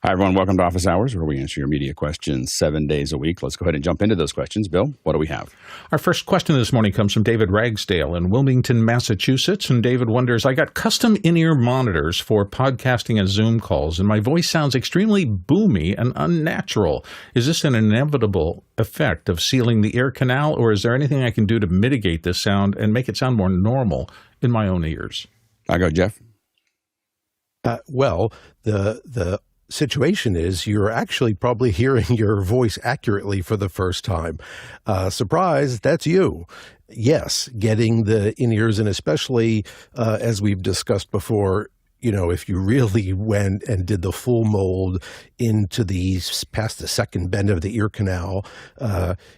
Hi, everyone. Welcome to Office Hours, where we answer your media questions 7 days a week. Let's go ahead and jump into those questions. Bill, what do we have? Our first question this morning comes from David Ragsdale in Wilmington, Massachusetts. And David wonders, I got custom in-ear monitors for podcasting and Zoom calls, and my voice sounds extremely boomy and unnatural. Is this an inevitable effect of sealing the ear canal, or is there anything I can do to mitigate this sound and make it sound more normal in my own ears? I go, Jeff. Well, the situation is you're actually probably hearing your voice accurately for the first time. Surprise, that's you. Yes, getting the in-ears, and especially as we've discussed before, you know, if you really went and did the full mold into past the second bend of the ear canal,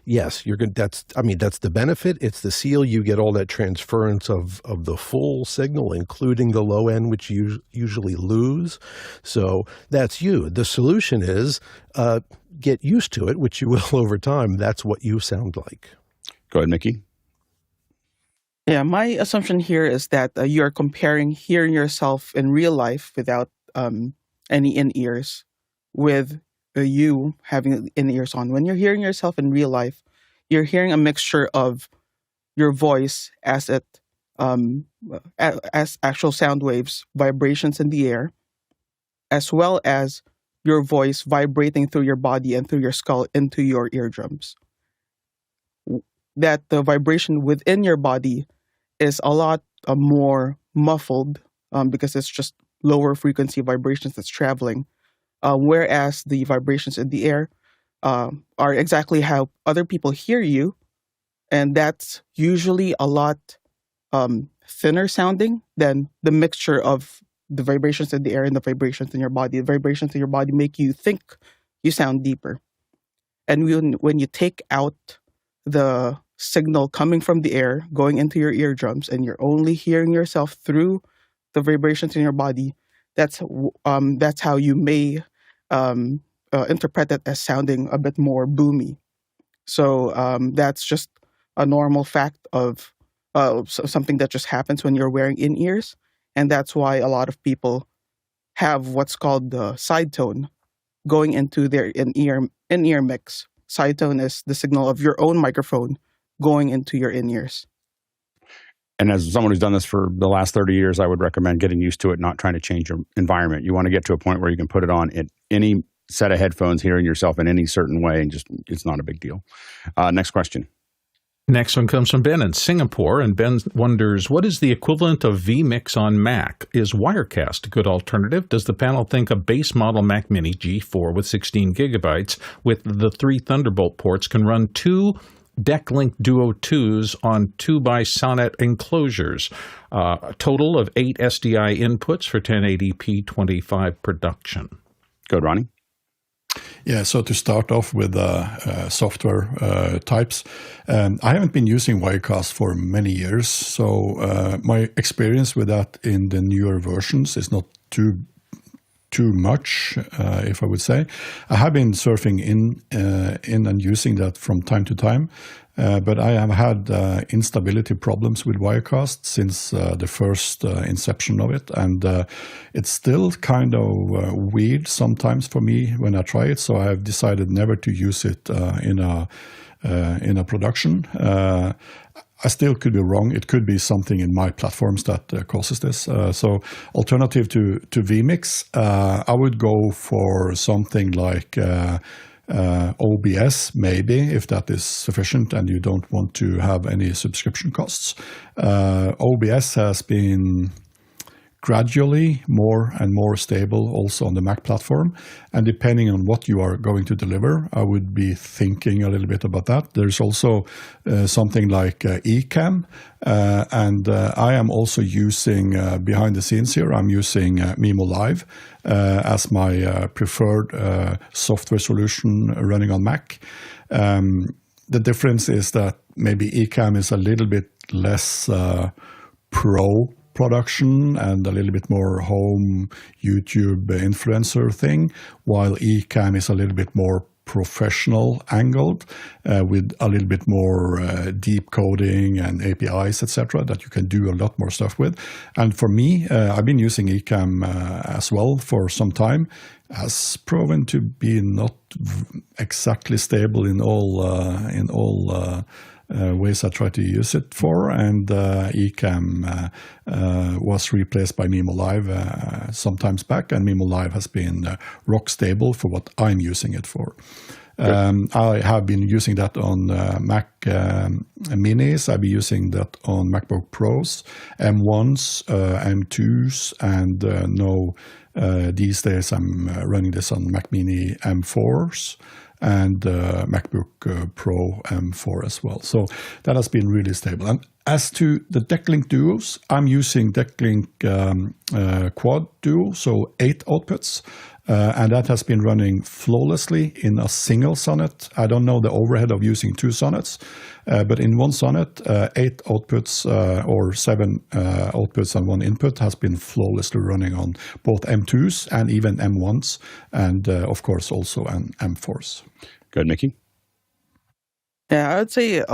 yes, you're going. That's the benefit. It's the seal. You get all that transference of the full signal, including the low end, which you usually lose. So that's you. The solution is get used to it, which you will over time. That's what you sound like. Go ahead, Mickey. Yeah, my assumption here is that you're comparing hearing yourself in real life without any in-ears with you having in-ears on. When you're hearing yourself in real life, you're hearing a mixture of your voice as actual sound waves, vibrations in the air, as well as your voice vibrating through your body and through your skull into your eardrums. That the vibration within your body is a lot more muffled because it's just lower frequency vibrations that's traveling, whereas the vibrations in the air are exactly how other people hear you, and that's usually a lot thinner sounding than the mixture of the vibrations in the air and the vibrations in your body. The vibrations in your body make you think you sound deeper. And when you take out the signal coming from the air going into your eardrums and you're only hearing yourself through the vibrations in your body, that's how you may interpret it as sounding a bit more boomy. So that's just a normal fact of something that just happens when you're wearing in-ears, and that's why a lot of people have what's called the side tone going into their in-ear mix. Side tone is the signal of your own microphone going into your in-ears. And as someone who's done this for the last 30 years, I would recommend getting used to it, not trying to change your environment. You want to get to a point where you can put it on in any set of headphones, hearing yourself in any certain way, and just it's not a big deal. Next question. Next one comes from Ben in Singapore, and Ben wonders, what is the equivalent of Vmix on Mac? Is Wirecast a good alternative? Does the panel think a base model Mac Mini G4 with 16 gigabytes with the 3 Thunderbolt ports can run 2 DeckLink Duo 2s on 2x Sonnet enclosures, a total of 8 SDI inputs for 1080p 25 production? Go, Ronnie. Yeah, so to start off with software types, I haven't been using Wirecast for many years, so my experience with that in the newer versions is not too much, if I would say. I have been surfing in and using that from time to time, but I have had instability problems with Wirecast since the first inception of it, and it's still kind of weird sometimes for me when I try it, so I've decided never to use it in a production. I still could be wrong. It could be something in my platforms that causes this. So alternative to Vmix, I would go for something like OBS, maybe, if that is sufficient and you don't want to have any subscription costs. OBS has been gradually more and more stable also on the Mac platform. And depending on what you are going to deliver, I would be thinking a little bit about that. There's also something like Ecamm. And I am also using, behind the scenes here, I'm using Mimo Live as my preferred software solution running on Mac. The difference is that maybe Ecamm is a little bit less pro production and a little bit more home YouTube influencer thing, while Ecamm is a little bit more professional angled with a little bit more deep coding and APIs, etc., that you can do a lot more stuff with. And for me, I've been using Ecamm as well for some time. Has proven to be not exactly stable in all ways I try to use it for, and Ecamm was replaced by Mimo Live some times back, and Mimo Live has been rock stable for what I'm using it for. I have been using that on Mac Minis. I've been using that on MacBook Pros, M1s, M2s, and now these days I'm running this on Mac Mini M4s and MacBook Pro M4 as well. So that has been really stable. And as to the DeckLink Duos, I'm using DeckLink Quad Duo, so 8 outputs. And that has been running flawlessly in a single Sonnet. I don't know the overhead of using 2 Sonnets, but in one Sonnet, 8 outputs or 7 outputs and 1 input has been flawlessly running on both M2s and even M1s, and of course also on M4s. Good, Mickey? Yeah, I would say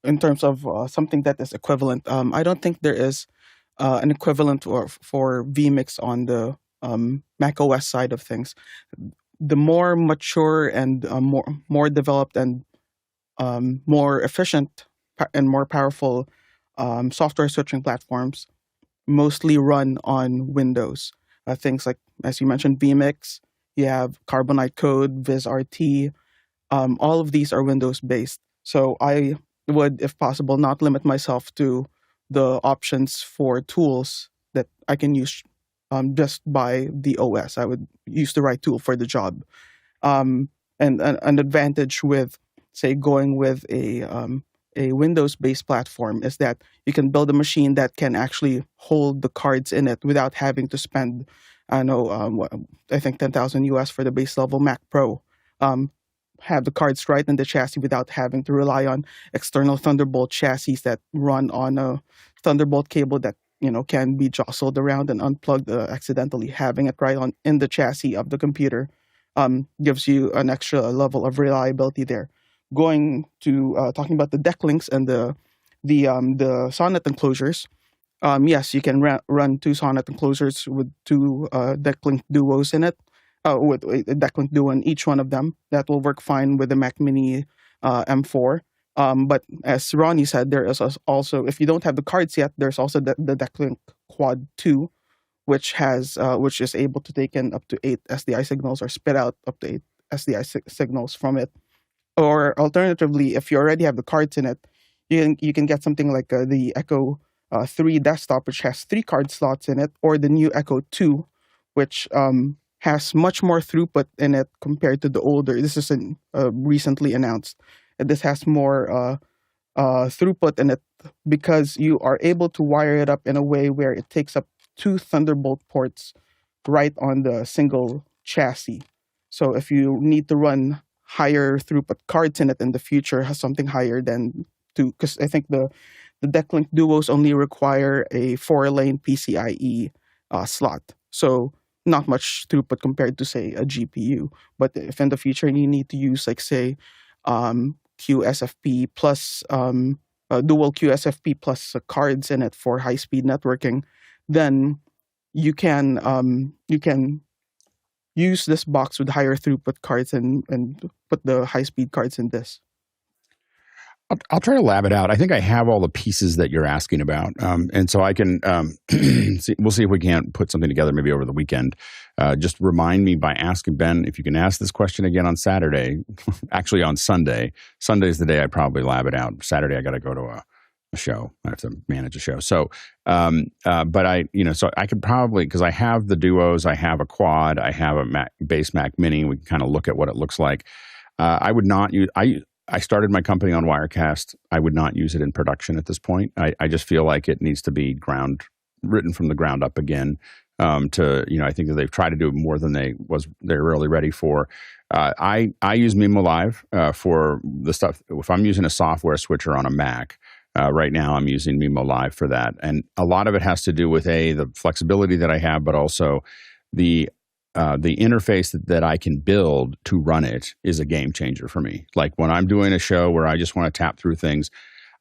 in terms of something that is equivalent, I don't think there is an equivalent for Vmix on the Mac OS side of things. The more mature and more developed and more efficient and more powerful software switching platforms mostly run on Windows. Things like, as you mentioned, Vmix, you have Carbonite Code, VizRT, all of these are Windows-based. So I would, if possible, not limit myself to the options for tools that I can use just by the OS. I would use the right tool for the job. And an advantage with, say, going with a Windows-based platform is that you can build a machine that can actually hold the cards in it without having to spend, I think 10,000 US for the base level Mac Pro. Have the cards right in the chassis without having to rely on external Thunderbolt chassis that run on a Thunderbolt cable that can be jostled around and unplugged accidentally. Having it right in the chassis of the computer gives you an extra level of reliability there. Going to talking about the DeckLinks and the Sonnet enclosures, yes, you can run 2 Sonnet enclosures with 2 DeckLink Duos in it, with a DeckLink Duo in each one of them. That will work fine with the Mac Mini M4. But as Ronnie said, there is also, if you don't have the cards yet, there's also the DeckLink Quad 2, which is able to take in up to 8 SDI signals or spit out up to 8 SDI signals from it. Or alternatively, if you already have the cards in it, you can get something like the Echo 3 desktop, which has 3 card slots in it, or the new Echo 2, which has much more throughput in it compared to the older. This is recently announced. This has more throughput in it because you are able to wire it up in a way where it takes up 2 Thunderbolt ports right on the single chassis. So if you need to run higher throughput cards in it in the future, has something higher than 2, because I think the DeckLink Duos only require a 4-lane PCIe slot. So not much throughput compared to, say, a GPU. But if in the future you need to use, like, say, QSFP plus dual QSFP plus cards in it for high-speed networking, then you can use this box with higher throughput cards and put the high-speed cards in this. I'll try to lab it out. I think I have all the pieces that you're asking about. And so I can, we'll see if we can't put something together maybe over the weekend. Just remind me by asking Ben if you can ask this question again on Saturday, actually on Sunday. Sunday's the day I probably lab it out. Saturday I got to go to a show. I have to manage a show. So, but so I could probably, because I have the Duos, I have a Quad, I have a base Mac Mini. We can kind of look at what it looks like. I would not use, I started my company on Wirecast. I would not use it in production at this point. I just feel like it needs to be written from the ground up again. I think that they've tried to do more than they're really ready for. I use Mimo Live for the stuff. If I'm using a software switcher on a Mac, right now I'm using Mimo Live for that. And a lot of it has to do with the flexibility that I have, but also the the interface that I can build to run it is a game changer for me. Like when I'm doing a show where I just want to tap through things,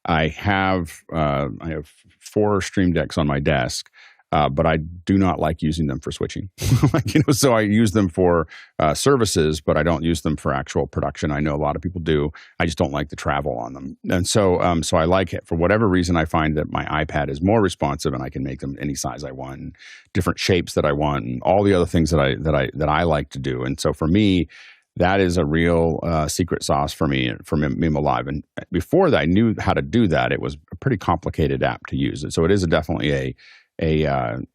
I have 4 Stream Decks on my desk, but I do not like using them for switching. So I use them for services, but I don't use them for actual production. I know a lot of people do. I just don't like the travel on them, and so I like it. For whatever reason, I find that my iPad is more responsive, and I can make them any size I want, and different shapes that I want, and all the other things that I like to do. And so for me, that is a real secret sauce for me Mimo Live. And before that, I knew how to do that. It was a pretty complicated app to use. So it is definitely an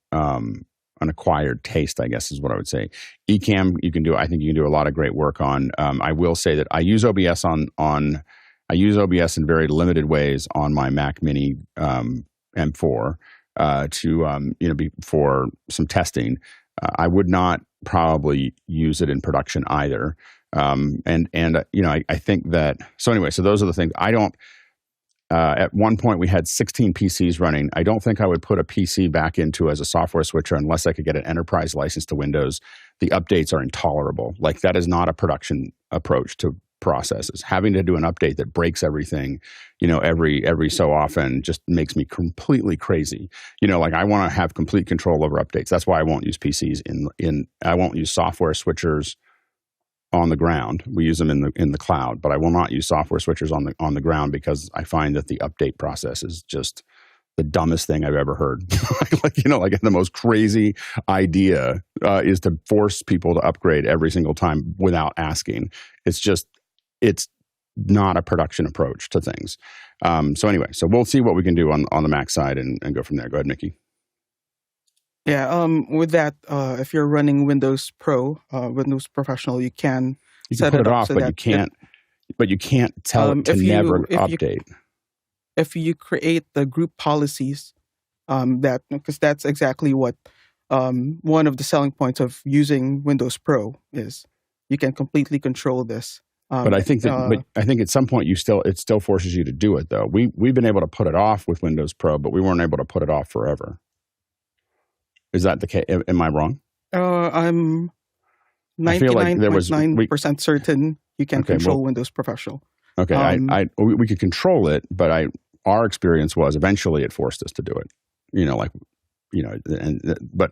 acquired taste, I guess is what I would say. Ecamm, I think you can do a lot of great work on. I will say that I use OBS I use OBS in very limited ways on my Mac Mini M4 for some testing. I would not probably use it in production either. I think that, so anyway, so those are the things. I don't, at one point we had 16 PCs running. I don't think I would put a PC back into as a software switcher unless I could get an enterprise license to Windows. The updates are intolerable. Like that is not a production approach to processes. Having to do an update that breaks everything, every so often just makes me completely crazy. Like I want to have complete control over updates. That's why I won't use PCs I won't use software switchers on the ground. We use them in the cloud, but I will not use software switchers on the ground because I find that the update process is just the dumbest thing I've ever heard. like the most crazy idea is to force people to upgrade every single time without asking. It's not a production approach to things. So anyway, so we'll see what we can do on the Mac side and go from there. Go ahead, Nikki. Yeah, with that, if you're running Windows Pro, Windows Professional, you can set put it it up off, so but that you can't tell it to never update. If you create the group policies, because that's exactly what one of the selling points of using Windows Pro is. You can completely control this. But I think at some point it still forces you to do it though. We've been able to put it off with Windows Pro, but we weren't able to put it off forever. Is that the case? Am I wrong? I'm 99.9% certain you can control Windows Professional. Okay, we could control it, but our experience was eventually it forced us to do it. But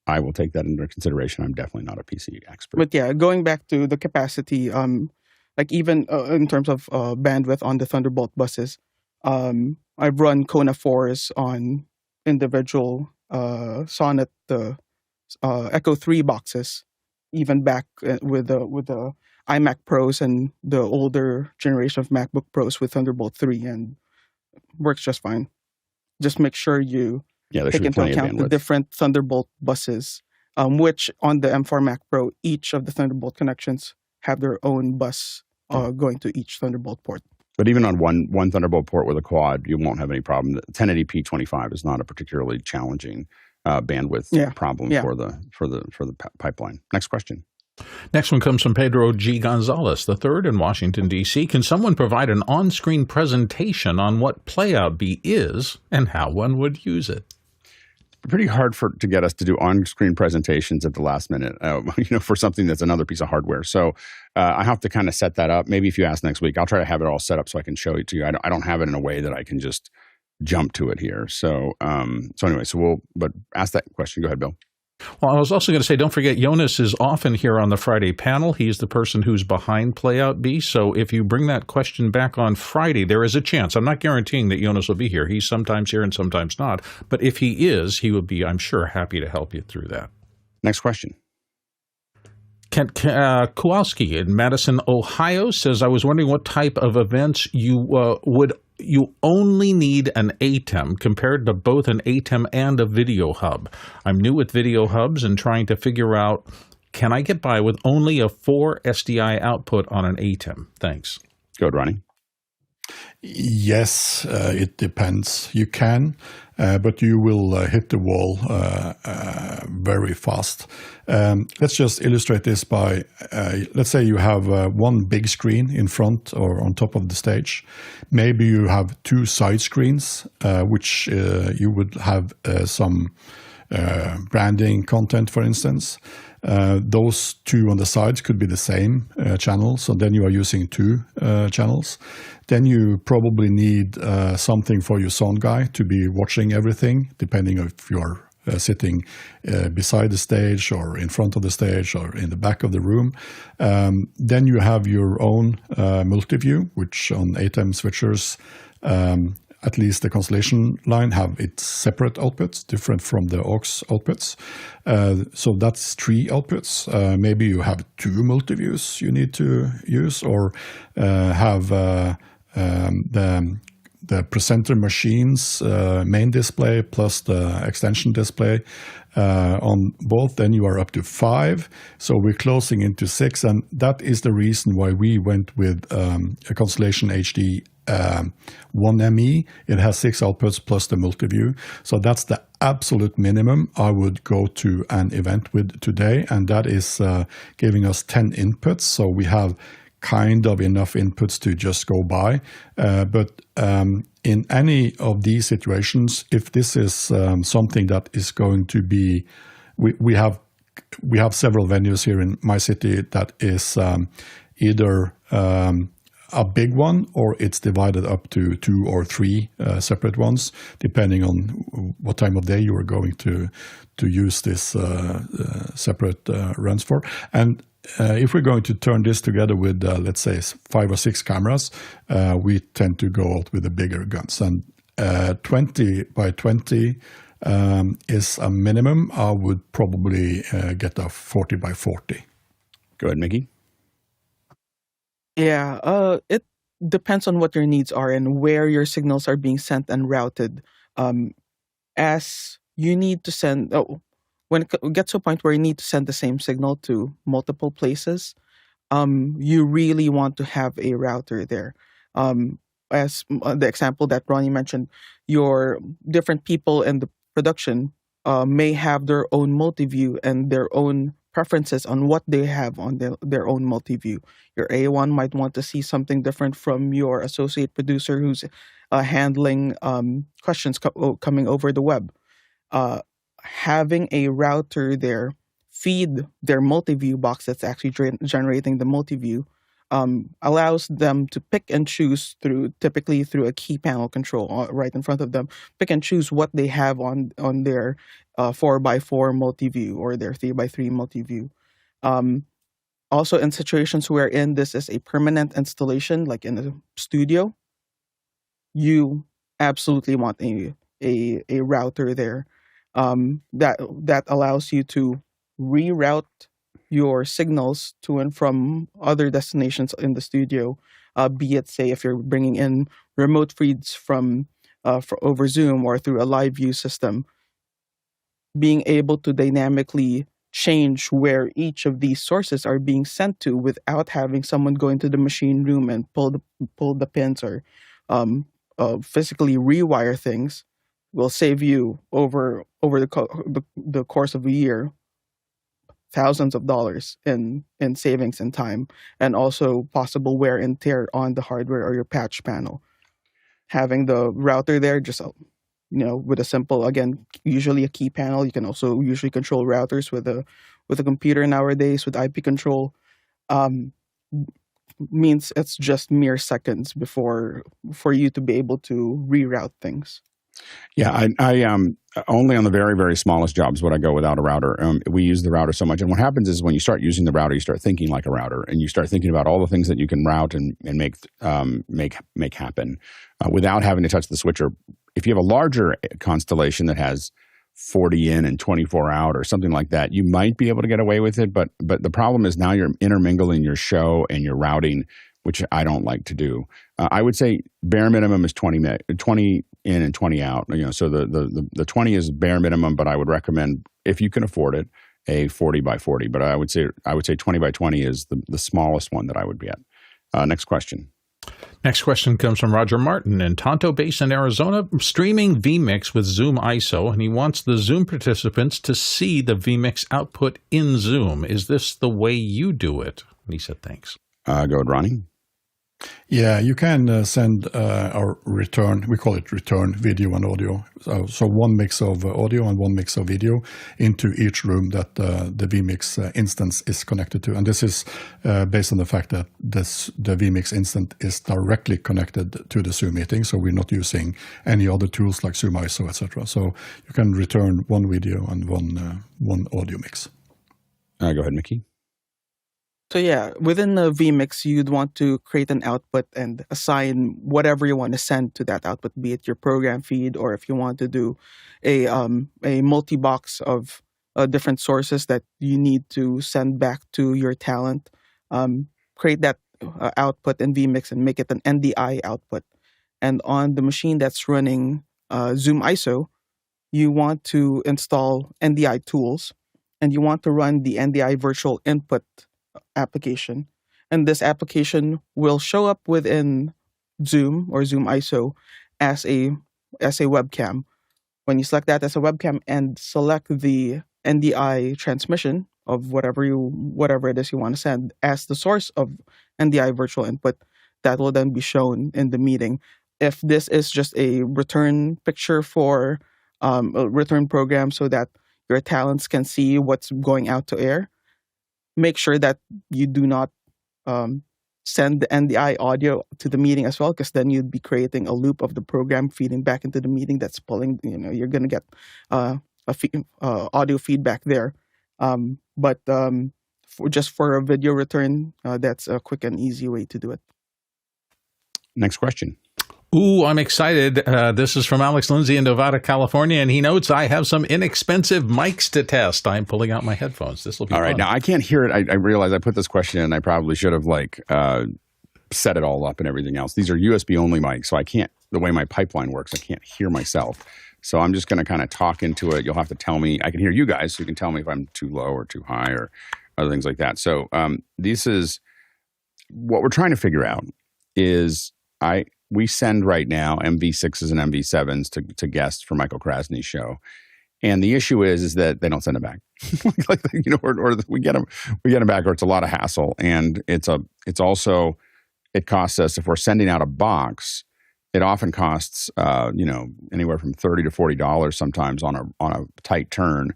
I will take that into consideration. I'm definitely not a PC expert. But yeah, going back to the capacity, like even in terms of bandwidth on the Thunderbolt buses, I've run Kona 4s on individual Sonnet, the Echo 3 boxes, even back with the iMac Pros and the older generation of MacBook Pros with Thunderbolt 3, and works just fine. Just make sure you take into account the different Thunderbolt buses, which on the M4 Mac Pro, each of the Thunderbolt connections have their own bus going to each Thunderbolt port. But even on one Thunderbolt port with a quad, you won't have any problem. The 1080p 25 is not a particularly challenging bandwidth problem for the pipeline. Next question. Next one comes from Pedro G. Gonzalez III in Washington, D.C. Can someone provide an on-screen presentation on what PlayoutBee is and how one would use it? Pretty hard to get us to do on-screen presentations at the last minute, for something that's another piece of hardware. So I have to kind of set that up. Maybe if you ask next week, I'll try to have it all set up so I can show it to you. I don't have it in a way that I can just jump to it here. So anyway, but ask that question. Go ahead, Bill. Well, I was also going to say, don't forget, Jonas is often here on the Friday panel. He's the person who's behind PlayoutBee. So if you bring that question back on Friday, there is a chance. I'm not guaranteeing that Jonas will be here. He's sometimes here and sometimes not. But if he is, he would be, I'm sure, happy to help you through that. Next question. Kent Kowalski in Madison, Ohio says, I was wondering what type of events you only need an Atem compared to both an Atem and a video hub. I'm new with video hubs and trying to figure out, can I get by with only a 4 SDI output on an Atem? Thanks. Go ahead, Ronnie. Yes, it depends. You can, but you will hit the wall very fast. Let's just illustrate this by, let's say you have one big screen in front or on top of the stage. Maybe you have 2 side screens, which you would have some branding content, for instance. Those two on the sides could be the same channel, so then you are using two channels. Then you probably need something for your sound guy to be watching everything, depending if you're sitting beside the stage or in front of the stage or in the back of the room. Then you have your own multi-view, which on Atem switchers, at least the Constellation line, have its separate outputs, different from the aux outputs. So that's 3 outputs. Maybe you have 2 multi-views you need to use, or have the presenter machine's main display plus the extension display on both. Then you are up to 5. So we're closing into 6, and that is the reason why we went with a Constellation HD 1ME. It has 6 outputs plus the multi-view. So that's the absolute minimum I would go to an event with today, and that is giving us 10 inputs. So we have kind of enough inputs to just go by. But in any of these situations, if this is something that is going to be, we have several venues here in my city that is either a big one, or it's divided up to 2 or 3 separate ones, depending on what time of day you are going to use this separate runs for. And if we're going to turn this together with, let's say, 5 or 6 cameras, we tend to go out with the bigger guns. And 20 by 20 is a minimum. I would probably get a 40 by 40. Go ahead, Mickey. Yeah, it depends on what your needs are and where your signals are being sent and routed. As you need to send, when it gets to a point where you need to send the same signal to multiple places, you really want to have a router there. As the example that Ronnie mentioned, your different people in the production may have their own multi-view and their own preferences on what they have on their own multi-view. Your A1 might want to see something different from your associate producer who's handling questions coming over the web. Having a router there feed their multi-view box that's actually generating the multi-view allows them to pick and choose typically through a key panel control right in front of them, pick and choose what they have on their 4x4 multi-view or their 3x3 multi-view. Also, in situations wherein this is a permanent installation, like in a studio, you absolutely want a router there that allows you to reroute your signals to and from other destinations in the studio, be it, say, if you're bringing in remote feeds from over Zoom or through a live view system, being able to dynamically change where each of these sources are being sent to without having someone go into the machine room and pull the pins or physically rewire things will save you over the course of a year thousands of dollars in savings and time, and also possible wear and tear on the hardware or your patch panel. Having the router there, just with a simple, again, usually a key panel. You can also usually control routers with a computer nowadays with IP control. Means it's just mere seconds for you to be able to reroute things. Yeah, I only on the very, very smallest jobs would I go without a router. We use the router so much. And what happens is when you start using the router, you start thinking like a router, and you start thinking about all the things that you can route and make happen without having to touch the switcher. If you have a larger constellation that has 40 in and 24 out or something like that, you might be able to get away with it. But the problem is now you're intermingling your show and your routing, which I don't like to do. I would say bare minimum is 20 in and 20 out. So the 20 is bare minimum, but I would recommend, if you can afford it, a 40 by 40. But I would say 20 by 20 is the smallest one that I would be at. Next question. Next question comes from Roger Martin in Tonto Basin, Arizona, streaming Vmix with Zoom ISO, and he wants the Zoom participants to see the Vmix output in Zoom. Is this the way you do it? And he said, thanks. Go ahead, Ronnie. Yeah, you can send our return, we call it return video and audio. So one mix of audio and one mix of video into each room that the Vmix instance is connected to. And this is based on the fact that the Vmix instance is directly connected to the Zoom meeting. So we're not using any other tools like Zoom ISO, etc. So you can return one video and one audio mix. Go ahead, Mickey. So yeah, within the Vmix, you'd want to create an output and assign whatever you want to send to that output, be it your program feed, or if you want to do a multi-box of different sources that you need to send back to your talent. Create that output in Vmix and make it an NDI output. And on the machine that's running Zoom ISO, you want to install NDI tools, and you want to run the NDI virtual input application. And this application will show up within Zoom or Zoom ISO as a webcam. When you select that as a webcam and select the NDI transmission of whatever it is you want to send as the source of NDI virtual input, that will then be shown in the meeting. If this is just a return picture for a return program so that your talents can see what's going out to air, make sure that you do not send the NDI audio to the meeting as well, because then you'd be creating a loop of the program feeding back into the meeting that's pulling, you're going to get audio feedback there. But for a video return, that's a quick and easy way to do it. Next question. Ooh, I'm excited. This is from Alex Lindsay in Nevada, California, and he notes, I have some inexpensive mics to test. I'm pulling out my headphones. This will be all right. fun. Now, I can't hear it. I realize I put this question in. I probably should have set it all up and everything else. These are USB-only mics, so I can't, the way my pipeline works, I can't hear myself. So I'm just going to kind of talk into it. You'll have to tell me. I can hear you guys, so you can tell me if I'm too low or too high or other things like that. So this is what we're trying to figure out is we send right now MV6s and MV7s to guests for Michael Krasny's show, and the issue is that they don't send them back. Or we get them back, or it's a lot of hassle, and it costs us, if we're sending out a box, it often costs anywhere from $30 to $40 sometimes on a tight turn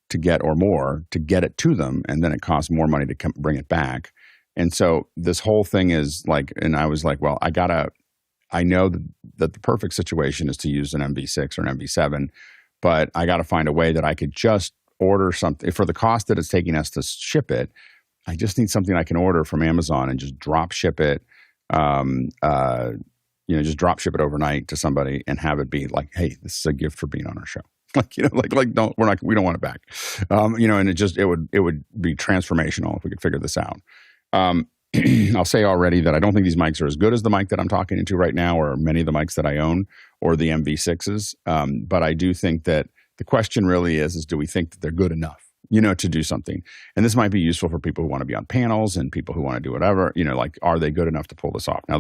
to get, or more, to get it to them, and then it costs more money to bring it back. And so this whole thing is like, and I was like, well, I know that the perfect situation is to use an MV6 or an MV7, but I got to find a way that I could just order something for the cost that it's taking us to ship it. I just need something I can order from Amazon and just drop ship it, just drop ship it overnight to somebody and have it be like, hey, this is a gift for being on our show. We don't want it back. And it would be transformational if we could figure this out. I'll say already that I don't think these mics are as good as the mic that I'm talking into right now, or many of the mics that I own, or the MV6s. But I do think that the question really is do we think that they're good enough, to do something? And this might be useful for people who want to be on panels and people who want to do whatever, are they good enough to pull this off? Now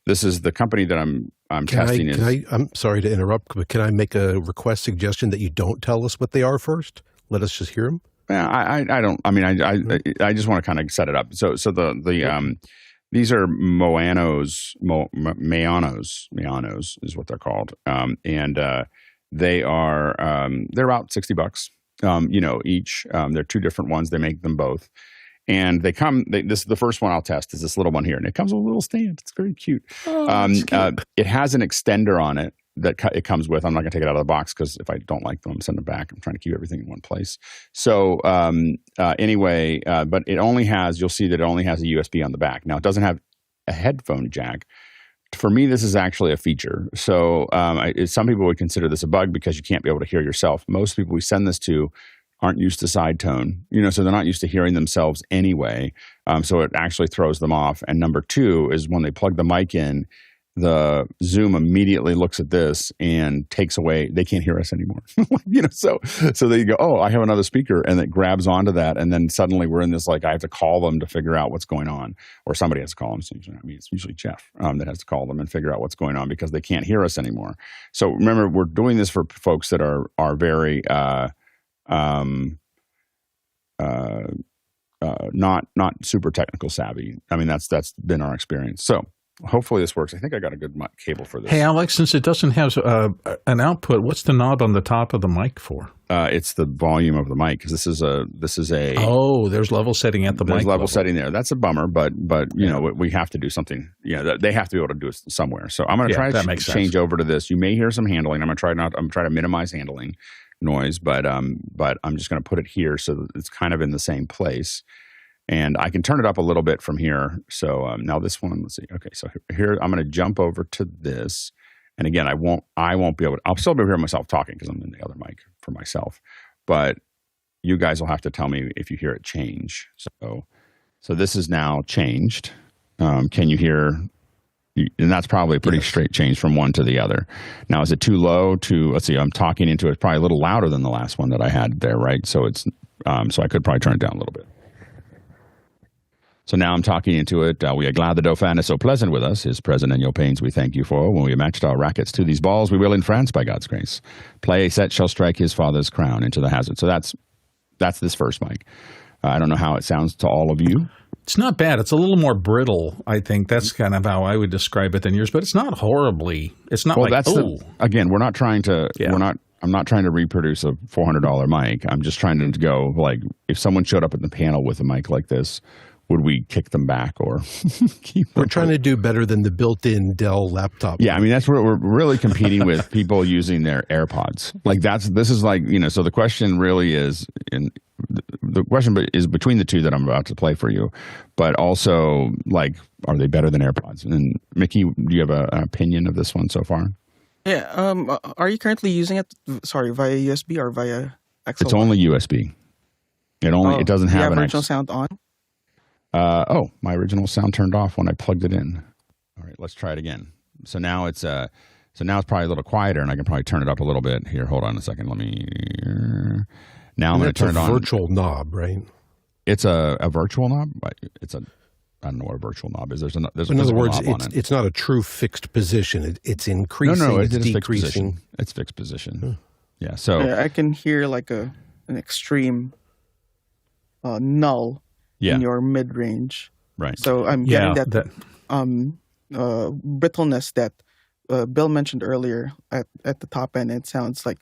this is the company that I'm testing. I'm sorry to interrupt, but can I make a request suggestion that you don't tell us what they are first? Let us just hear them. Yeah, I just want to kind of set it up. So these are Mayanos is what they're called. And they are, they're about $60, each. They're two different ones. They make them both. And this is the first one I'll test is this little one here. And it comes with a little stand. It's very cute. Cute. It has an extender on it that it comes with. I'm not going to take it out of the box because if I don't like them, I'm sending them back. I'm trying to keep everything in one place. So but you'll see that it only has a USB on the back. Now, it doesn't have a headphone jack. For me, this is actually a feature. So some people would consider this a bug because you can't be able to hear yourself. Most people we send this to aren't used to side tone, so they're not used to hearing themselves anyway. So it actually throws them off. And number two is when they plug the mic in, the Zoom immediately looks at this and takes away, they can't hear us anymore. So they go, oh, I have another speaker, and it grabs onto that. And then suddenly we're in this, I have to call them to figure out what's going on, or somebody has to call them. So, it's usually Jeff that has to call them and figure out what's going on because they can't hear us anymore. So remember, we're doing this for folks that are very, not super technical savvy. I mean, that's been our experience. So hopefully this works. I think I got a good cable for this. Hey, Alex, since it doesn't have an output, what's the knob on the top of the mic for? It's the volume of the mic, because this is a. Oh, there's level setting at the mic. There's level setting there. That's a bummer, but you know, we have to do something. You know, they have to be able to do it somewhere. So I'm going to try to change over to this. You may hear some handling. I'm trying to minimize handling noise, but I'm just going to put it here so that it's kind of in the same place. And I can turn it up a little bit from here. So now this one, let's see. Okay, so here I'm going to jump over to this. And again, I won't be able to, I'll still be able to hear myself talking because I'm in the other mic for myself. But you guys will have to tell me if you hear it change. So this is now changed. Can you hear? And that's probably a pretty straight change from one to the other. Now, is it too low to, let's see, I'm talking into it, probably a little louder than the last one that I had there, right? So it's, so I could probably turn it down a little bit. So now I'm talking into it. We are glad the Dauphin is so pleasant with us. His present and your pains we thank you for. When we matched our rackets to these balls, we will in France by God's grace. Play a set shall strike his father's crown into the hazard. So that's this first mic. I don't know how it sounds to all of you. It's not bad. It's a little more brittle, I think. That's kind of how I would describe it than yours, but it's not horribly. It's not again, we're not trying to, I'm not trying to reproduce a $400 mic. I'm just trying to go, like, if someone showed up at the panel with a mic like this, would we kick them back or keep them? We're trying to do better than the built-in Dell laptop. Yeah, I mean, that's where we're really competing with people using their AirPods. Like this is like, you know, so the question really is, the question is between the two that I'm about to play for you, but also, like, are they better than AirPods? And Mickey, do you have an opinion of this one so far? Yeah. Are you currently using it, via USB or via XLR? It's only USB. It doesn't have an original sound on? My original sound turned off when I plugged it in. All right, let's try it again. So now it's probably a little quieter, and I can probably turn it up a little bit. Here, hold on a second. Now I'm going to turn it on. It's a virtual knob, right? It's a virtual knob. I don't know what a virtual knob is. There's a in other words, knob on it. It's not a true fixed position. It's increasing. No, it's decreasing. Fixed position. It's fixed position. Yeah. So I can hear like an extreme null in your mid range. Right. So I'm getting that brittleness that Bill mentioned earlier at the top end. It sounds like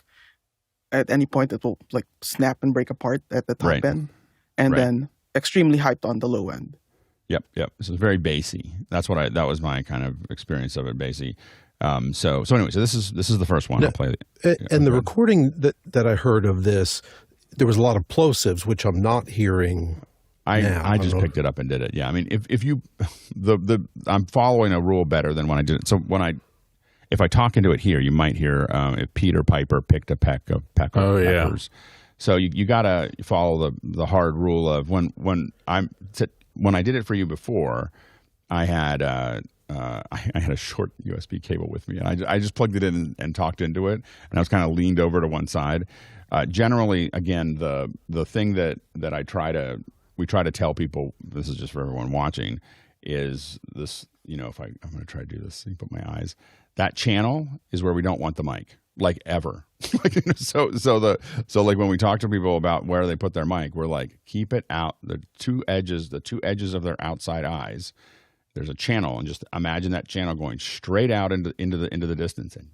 at any point it will like snap and break apart at the top end, and then extremely hyped on the low end. Yep. So it's very bassy. That was my kind of experience of it, bassy. So anyway, so this is the first one. I'll play it. And the recording that I heard of this, there was a lot of plosives, which I'm not hearing. I just picked it up and did it. Yeah, I mean, if you I'm following a rule better than when I did it. So if I talk into it here, you might hear if Peter Piper picked a peck of peppers. So you gotta follow the hard rule of when I did it for you before, I had a short USB cable with me, and I just plugged it in and talked into it, and I was kind of leaned over to one side. Generally, again, the thing that we try to tell people, this is just for everyone watching, is this, you know, I'm going to try to do this, you put my eyes, that channel is where we don't want the mic, like ever. So like when we talk to people about where they put their mic, we're like, keep it out, the two edges of their outside eyes. There's a channel, and just imagine that channel going straight out into the distance, and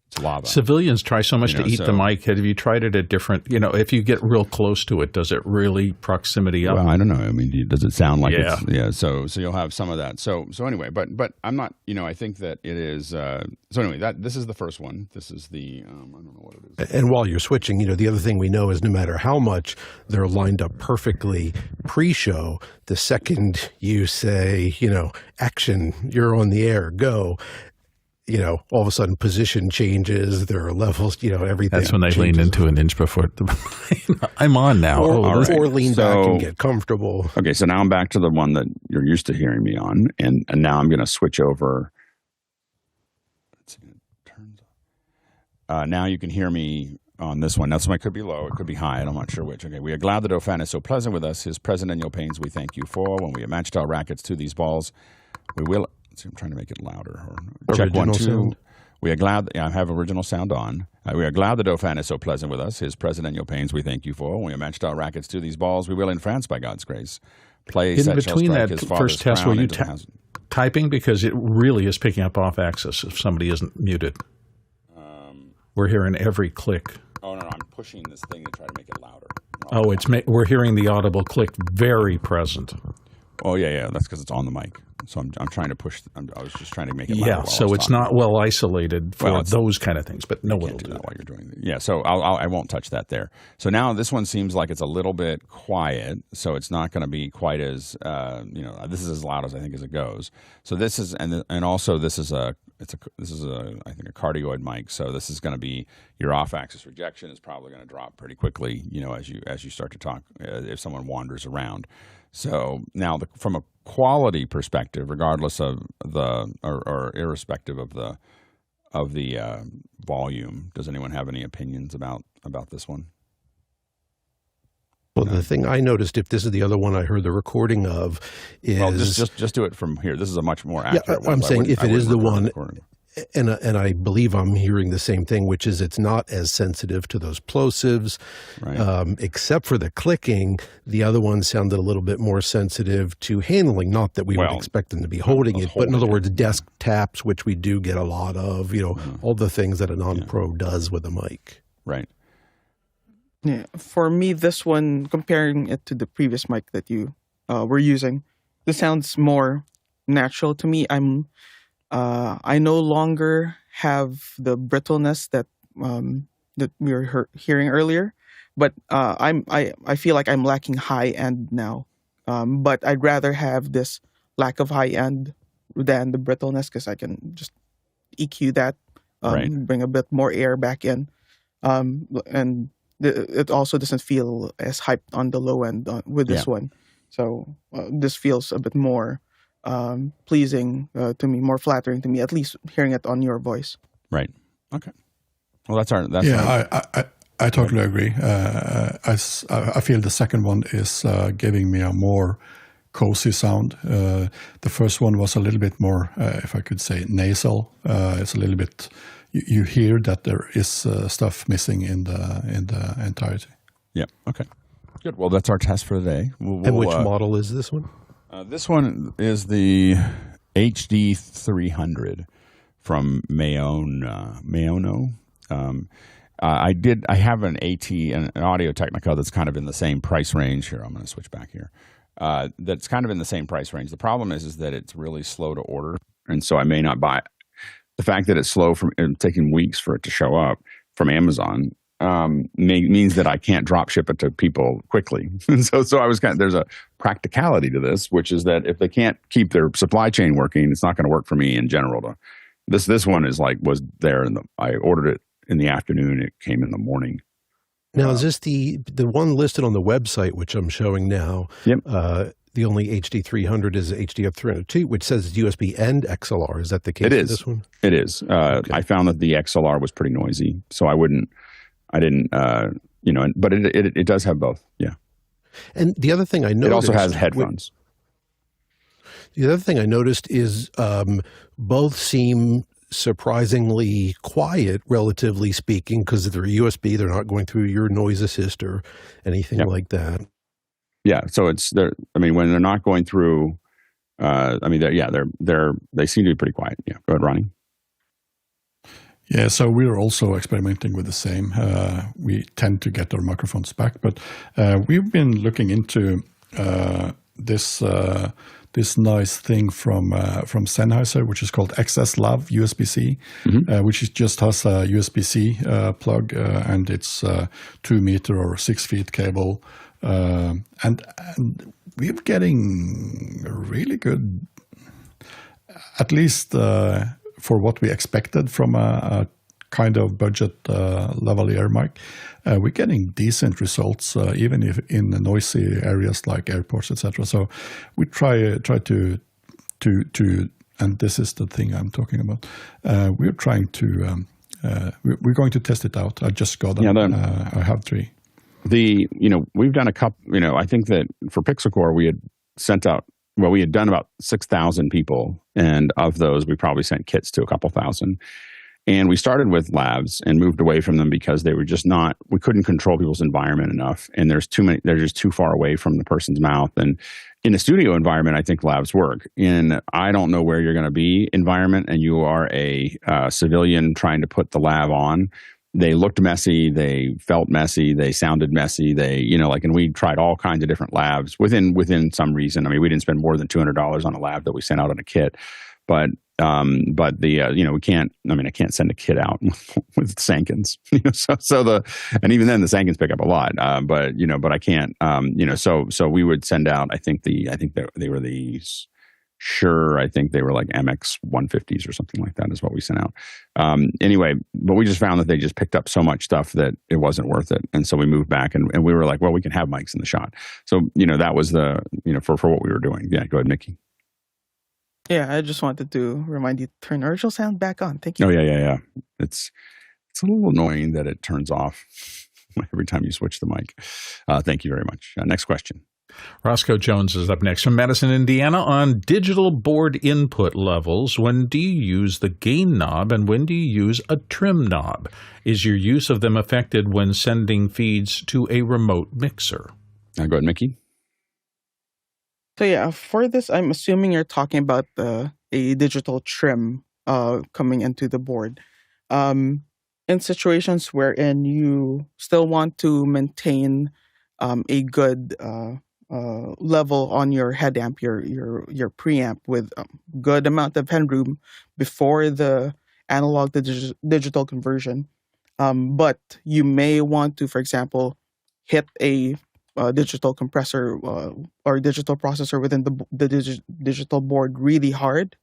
it's lava. Civilians try so much to eat the mic. Have you tried it at different, if you get real close to it, does it really proximity up? Well, I don't know. I mean, does it sound like so you'll have some of that. So anyway, but I'm not, I think that it is, so anyway, this is the first one. This is the, I don't know what it is. And while you're switching, the other thing we know is no matter how much they're lined up perfectly pre-show, the second you say, action, you're on the air, go, all of a sudden position changes, there are levels, everything. That's when they lean into an inch before I'm on now. Or lean back and get comfortable. Okay, so now I'm back to the one that you're used to hearing me on, and now I'm going to switch over. Let's see, it turns on. Now you can hear me on this one. Now, this one could be low, it could be high, and I'm not sure which. Okay, we are glad the Dauphin is so pleasant with us. His present and your pains we thank you for. When we have matched our rackets to these balls, we will... I'm trying to make it louder. Check 1, 2. We are glad that I have original sound on. We are glad that Dauphin is so pleasant with us. His presidential pains we thank you for. We have matched our rackets to these balls. We will in France by God's grace. Play In set between shall strike that his first father's test, crown were you into the house. typing? Because it really is picking up off axis if somebody isn't muted. We're hearing every click. Oh, no, I'm pushing this thing to try to make it louder. Oh, we're hearing the audible click very present. Oh, yeah. That's because it's on the mic. So I'm trying to push. I was just trying to make it louder. Yeah, so it's not well isolated for those kind of things, but no one will do do that while you're doing it. Yeah, so I won't touch that there. So now this one seems like it's a little bit quiet, so it's not going to be quite as this is as loud as I think as it goes. So this is and also this is a I think a cardioid mic. So this is going to be your off-axis rejection is probably going to drop pretty quickly. As you start to talk, if someone wanders around. So now from a quality perspective, regardless of or irrespective of the volume, does anyone have any opinions about this one? Well, the thing I noticed, if this is the other one I heard the recording of, is... Well, just do it from here. This is a much more accurate one. I'm saying if it is the one, and I believe I'm hearing the same thing, which is it's not as sensitive to those plosives, right. Except for the clicking. The other one sounded a little bit more sensitive to handling, not that we would expect them to be holding it, but in other words, desk taps, which we do get a lot of, all the things that a non-pro does with a mic. Right. Yeah, for me, this one, comparing it to the previous mic that you were using, this sounds more natural to me. I no longer have the brittleness that we were hearing earlier, but I feel like I'm lacking high end now. But I'd rather have this lack of high end than the brittleness because I can just EQ that, bring a bit more air back in, and it also doesn't feel as hyped on the low end with this one. So this feels a bit more pleasing to me, more flattering to me, at least hearing it on your voice. Right. Okay. Well, that's I totally agree. I feel the second one is giving me a more cozy sound. The first one was a little bit more, if I could say, nasal. It's a little bit. You hear that there is stuff missing in the entirety. Yeah. Okay. Good. Well, that's our test for the day. And which model is this one? This one is the HD300 from Mayono. I have an AT, an Audio Technica that's kind of in the same price range. Here, I'm going to switch back here. That's kind of in the same price range. The problem is that it's really slow to order, and so I may not buy it. The fact that it's slow and taking weeks for it to show up from Amazon means that I can't drop ship it to people quickly. And so I was there's a practicality to this, which is that if they can't keep their supply chain working, it's not going to work for me in general. This one was there, and I ordered it in the afternoon. It came in the morning. Now, is this the one listed on the website, which I'm showing now? Yep. The only HD300 is HDF302, which says USB and XLR. Is that the case for this one? It is. Okay. I found that the XLR was pretty noisy, so I didn't, but it does have both. Yeah. And the other thing I noticed. It also has headphones. The other thing I noticed is both seem surprisingly quiet, relatively speaking, because they're USB. They're not going through your noise assist or anything like that. Yeah, so when they're not going through, they seem to be pretty quiet. Yeah, go ahead, Ronnie. Yeah, so we're also experimenting with the same. We tend to get our microphones back, but we've been looking into this nice thing from Sennheiser, which is called XS Lav USB-C, which just has a USB-C plug, and it's 2 meter or 6 feet cable. And we're getting really good, at least for what we expected from a kind of budget lavalier mic. We're getting decent results, even if in the noisy areas like airports, etc. So we try to, and this is the thing I'm talking about. We're trying to, we're going to test it out. I just got them. I have 3. We've done a couple, I think that for PixelCore, we had done about 6,000 people. And of those, we probably sent kits to a couple thousand. And we started with labs and moved away from them because they were just not, we couldn't control people's environment enough. And they're just too far away from the person's mouth. And in a studio environment, I think labs work. In I don't know where you're going to be environment, and you are a civilian trying to put the lab on, they looked messy, they felt messy, they sounded messy, and we tried all kinds of different labs within some reason. I mean, we didn't spend more than $200 on a lab that we sent out on a kit, but we can't. I mean, I can't send a kit out with Sankins, and even then the Sankins pick up a lot. But I can't. So we would send out. I think they were these. Sure, I think they were like MX 150s or something like that is what we sent out. Anyway, but we just found that they just picked up so much stuff that it wasn't worth it. And so we moved back and we were like, well, we can have mics in the shot. So, that was for what we were doing. Yeah, go ahead, Mickey. Yeah, I just wanted to remind you to turn original sound back on. Thank you. Oh, yeah. It's a little annoying that it turns off every time you switch the mic. Thank you very much. Next question. Roscoe Jones is up next from Madison, Indiana. On digital board input levels, when do you use the gain knob and when do you use a trim knob? Is your use of them affected when sending feeds to a remote mixer? Go ahead, Mickey. So yeah, for this, I'm assuming you're talking about a digital trim coming into the board. In situations wherein you still want to maintain a good level on your head amp, your preamp with good amount of headroom before the analog to digital conversion. But you may want to, for example, hit a digital compressor or digital processor within the digital board really hard.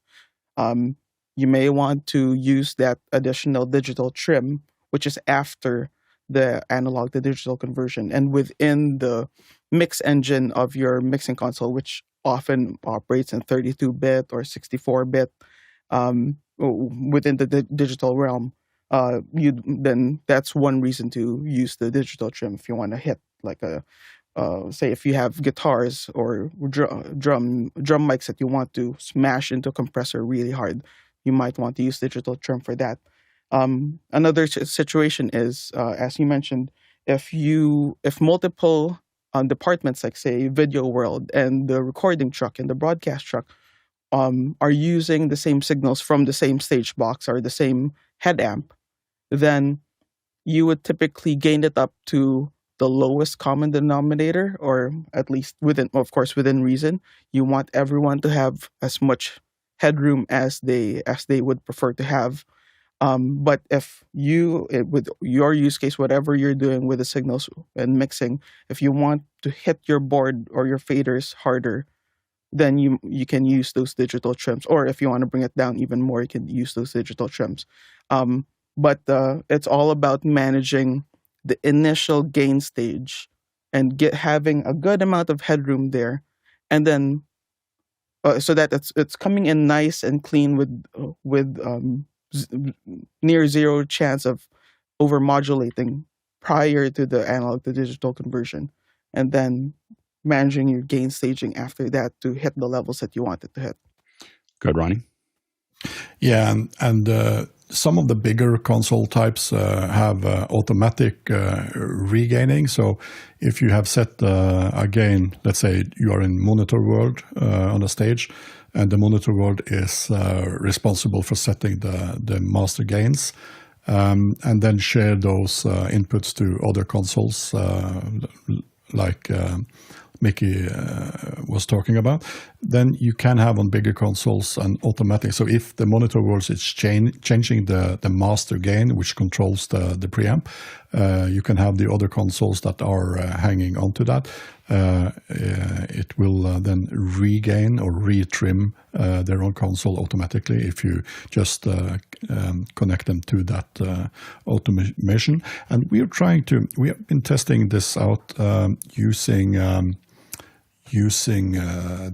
You may want to use that additional digital trim, which is after the analog to digital conversion and within the mix engine of your mixing console, which often operates in 32-bit or 64-bit within the digital realm. Then that's one reason to use the digital trim if you want to hit like say if you have guitars or drum mics that you want to smash into a compressor really hard, you might want to use digital trim for that. Another situation is, as you mentioned, if multiple departments, like say video world and the recording truck and the broadcast truck, are using the same signals from the same stage box or the same head amp, then you would typically gain it up to the lowest common denominator, or at least within reason. You want everyone to have as much headroom as they would prefer to have. But if with your use case, whatever you're doing with the signals and mixing, if you want to hit your board or your faders harder, then you can use those digital trims. Or if you want to bring it down even more, you can use those digital trims. But it's all about managing the initial gain stage and having a good amount of headroom there, and then so that it's coming in nice and clean with near zero chance of overmodulating prior to the analog to digital conversion, and then managing your gain staging after that to hit the levels that you wanted to hit. Good, Ronnie. Yeah, and some of the bigger console types have automatic regaining. So if you have set a gain, let's say you are in monitor world on a stage, and the monitor world is responsible for setting the master gains, and then share those inputs to other consoles, like Mickey was talking about, then you can have on bigger consoles an automatic. So if the monitor world is changing the master gain, which controls the preamp, you can have the other consoles that are hanging onto that. It will then regain or retrim their own console automatically if you just connect them to that automation. And we have been testing this out using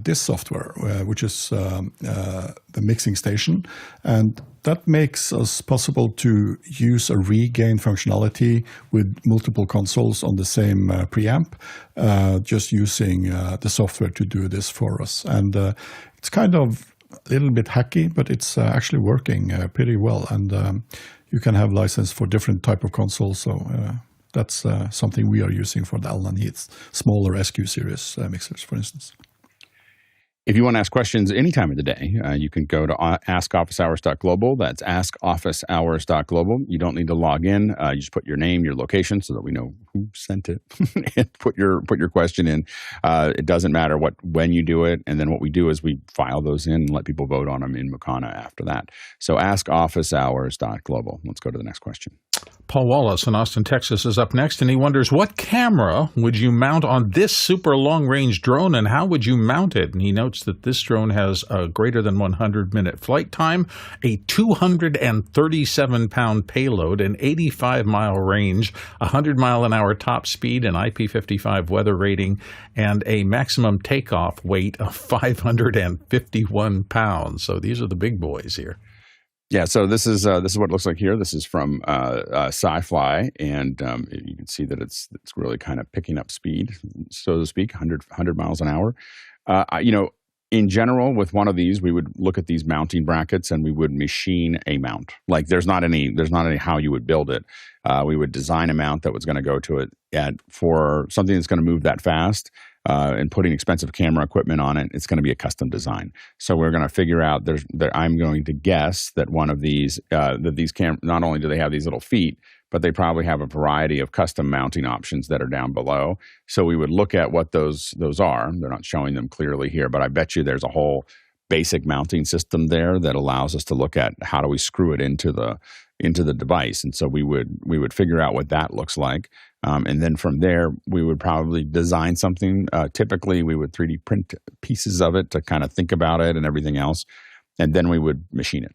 this software, which is the mixing station, and that makes us possible to use a regain functionality with multiple consoles on the same preamp, just using the software to do this for us. And it's kind of a little bit hacky, but it's actually working pretty well. And you can have license for different type of consoles. So that's something we are using for the Allen Heath's smaller SQ series mixers, for instance. If you want to ask questions any time of the day, you can go to askofficehours.global. That's askofficehours.global. You don't need to log in. You just put your name, your location, so that we know who sent it, and put your question in. It doesn't matter when you do it, and then what we do is we file those in and let people vote on them in Mukana after that. So askofficehours.global. Let's go to the next question. Paul Wallace in Austin, Texas is up next, and he wonders, what camera would you mount on this super long-range drone, and how would you mount it? And he notes that this drone has a greater than 100-minute flight time, a 237-pound payload, an 85-mile range, 100-mile-an-hour top speed, an IP55 weather rating, and a maximum takeoff weight of 551 pounds. So these are the big boys here. Yeah, so this is what it looks like here. This is from Sci-Fly, and you can see that it's really kind of picking up speed, so to speak, 100 miles an hour. In general, with one of these, we would look at these mounting brackets and we would machine a mount. Like there's not any how you would build it. We would design a mount that was going to go to it for something that's going to move that fast. And putting expensive camera equipment on it, it's going to be a custom design. So we're going to figure out. I'm going to guess that one of these not only do they have these little feet, but they probably have a variety of custom mounting options that are down below. So we would look at what those are. They're not showing them clearly here, but I bet you there's a whole basic mounting system there that allows us to look at how do we screw it into the device. And so we would figure out what that looks like. And then from there, we would probably design something. Typically, we would 3D print pieces of it to kind of think about it and everything else. And then we would machine it.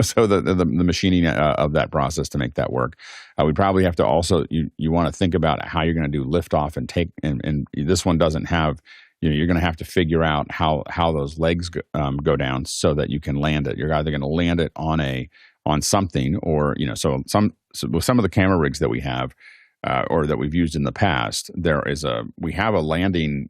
So the machining of that process to make that work. We probably have to also, you want to think about how you're going to do liftoff and take, and this one doesn't have, you're going to have to figure out how those legs go down so that you can land it. You're either going to land it on something, or so with some of the camera rigs that we have or that we've used in the past, we have a landing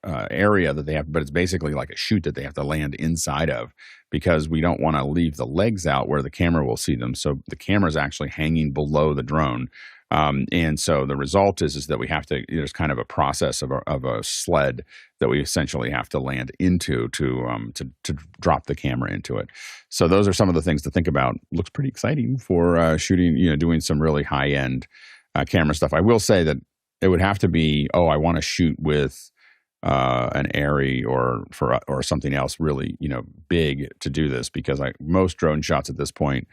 area that they have, but it's basically like a chute that they have to land inside of, because we don't want to leave the legs out where the camera will see them. So the camera is actually hanging below the drone. And so the result is that we have to, there's kind of a process of a sled that we essentially have to land into to drop the camera into it. So those are some of the things to think about. Looks pretty exciting for shooting, doing some really high end camera stuff. I will say that it would have to be, I want to shoot with an Airy or something else really, big to do this, because most drone shots at this point,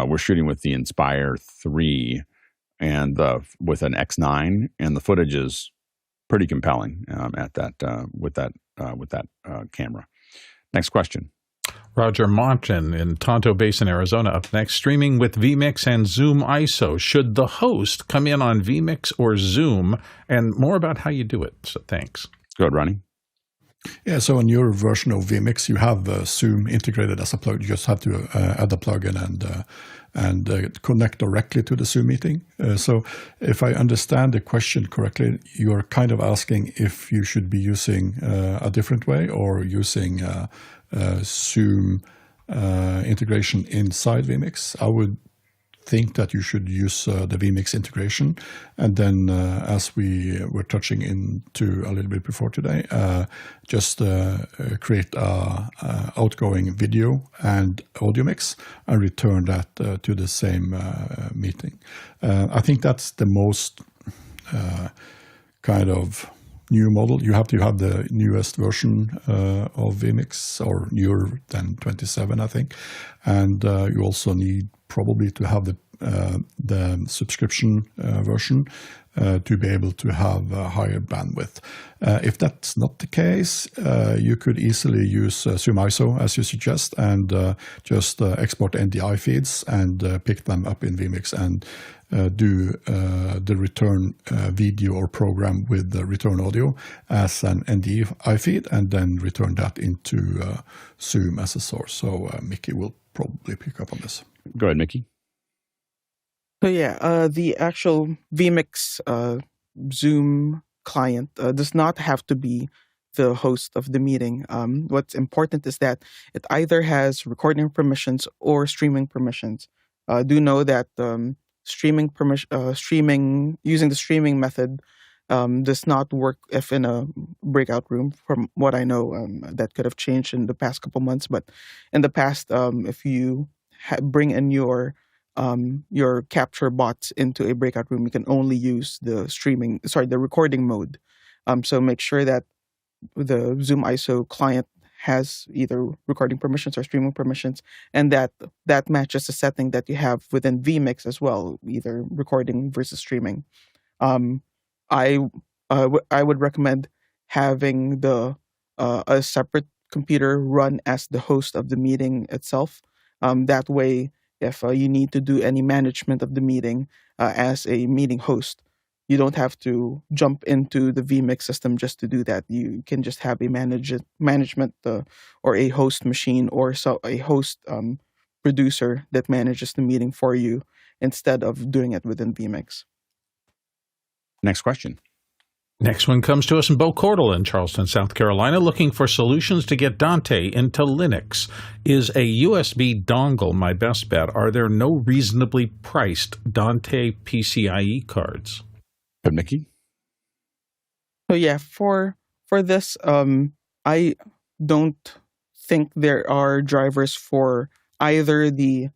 we're shooting with the Inspire 3 and with an X9, and the footage is pretty compelling with that camera. Next question. Roger Martin in Tonto Basin, Arizona, up next. Streaming with Vmix and Zoom ISO. Should the host come in on Vmix or Zoom? And more about how you do it. So thanks. Go ahead, Ronnie. Yeah, so in your version of Vmix, you have Zoom integrated as a plug. You just have to add a plugin and connect directly to the Zoom meeting. So if I understand the question correctly, you're kind of asking if you should be using a different way or using Zoom integration inside Vmix. I would think that you should use the Vmix integration, and then as we were touching into a little bit before today, just create a outgoing video and audio mix and return that to the same meeting. I think that's the most kind of new model. You have to have the newest version of Vmix, or newer than 27, I think, and you also need probably to have the subscription version to be able to have a higher bandwidth. If that's not the case, you could easily use Zoom ISO as you suggest, and just export NDI feeds and pick them up in Vmix and do the return video or program with the return audio as an NDI feed, and then return that into Zoom as a source. So Mickey will probably pick up on this. Go ahead, Mickey. So yeah, the actual Vmix Zoom client does not have to be the host of the meeting. What's important is that it either has recording permissions or streaming permissions. do know that streaming using the streaming method does not work if in a breakout room. From what I know, that could have changed in the past couple months. But in the past, if you bring in your capture bots into a breakout room, you can only use the recording mode. So make sure that the Zoom ISO client has either recording permissions or streaming permissions, and that matches the setting that you have within Vmix as well, either recording versus streaming. I would recommend having a separate computer run as the host of the meeting itself. That way, if you need to do any management of the meeting as a meeting host, you don't have to jump into the Vmix system just to do that. You can just have a management or a host machine or a host producer that manages the meeting for you instead of doing it within Vmix. Next question. Next one comes to us from Bo Cordell in Charleston, South Carolina, looking for solutions to get Dante into Linux. Is a USB dongle my best bet? Are there no reasonably priced Dante PCIe cards? Nikki? So yeah, for this, I don't think there are drivers for either the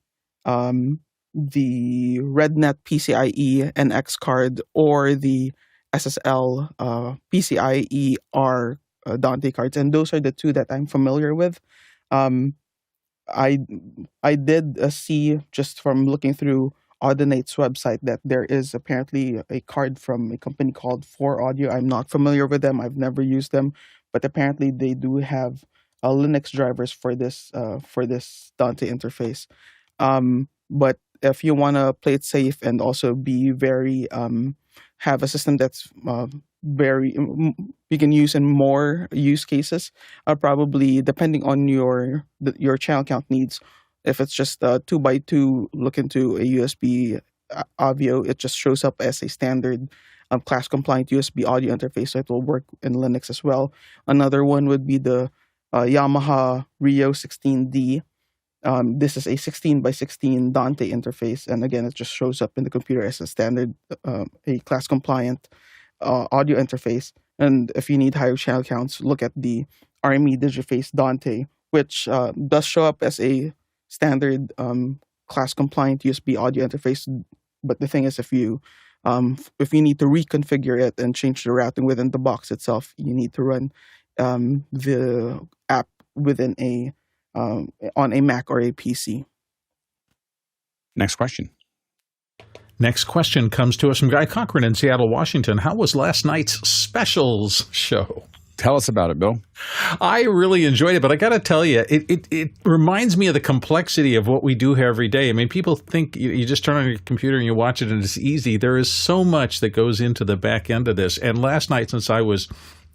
RedNet PCIe NX card or the SSL PCIe R Dante cards, and those are the two that I'm familiar with. I did see, just from looking through Audinate's website, that there is apparently a card from a company called 4Audio. I'm not familiar with them. I've never used them, but apparently they do have Linux drivers for this Dante interface. But if you want to play it safe and also be very have a system that's you can use in more use cases, probably depending on your channel count needs. If it's just 2x2, look into a USB Avio. It just shows up as a standard class-compliant USB audio interface, so it will work in Linux as well. Another one would be the Yamaha Rio 16D. This is a 16x16 Dante interface, and again, it just shows up in the computer as a standard, a class-compliant audio interface. And if you need higher channel counts, look at the RME Digiface Dante, which does show up as a standard class-compliant USB audio interface. But the thing is, if you need to reconfigure it and change the routing within the box itself, you need to run the app within on a Mac or a PC. Next question. Next question comes to us from Guy Cochran in Seattle, Washington. How was last night's specials show? Tell us about it, Bill. I really enjoyed it, but I got to tell you, it reminds me of the complexity of what we do here every day. I mean, people think you just turn on your computer and you watch it and it's easy. There is so much that goes into the back end of this. And last night, since I was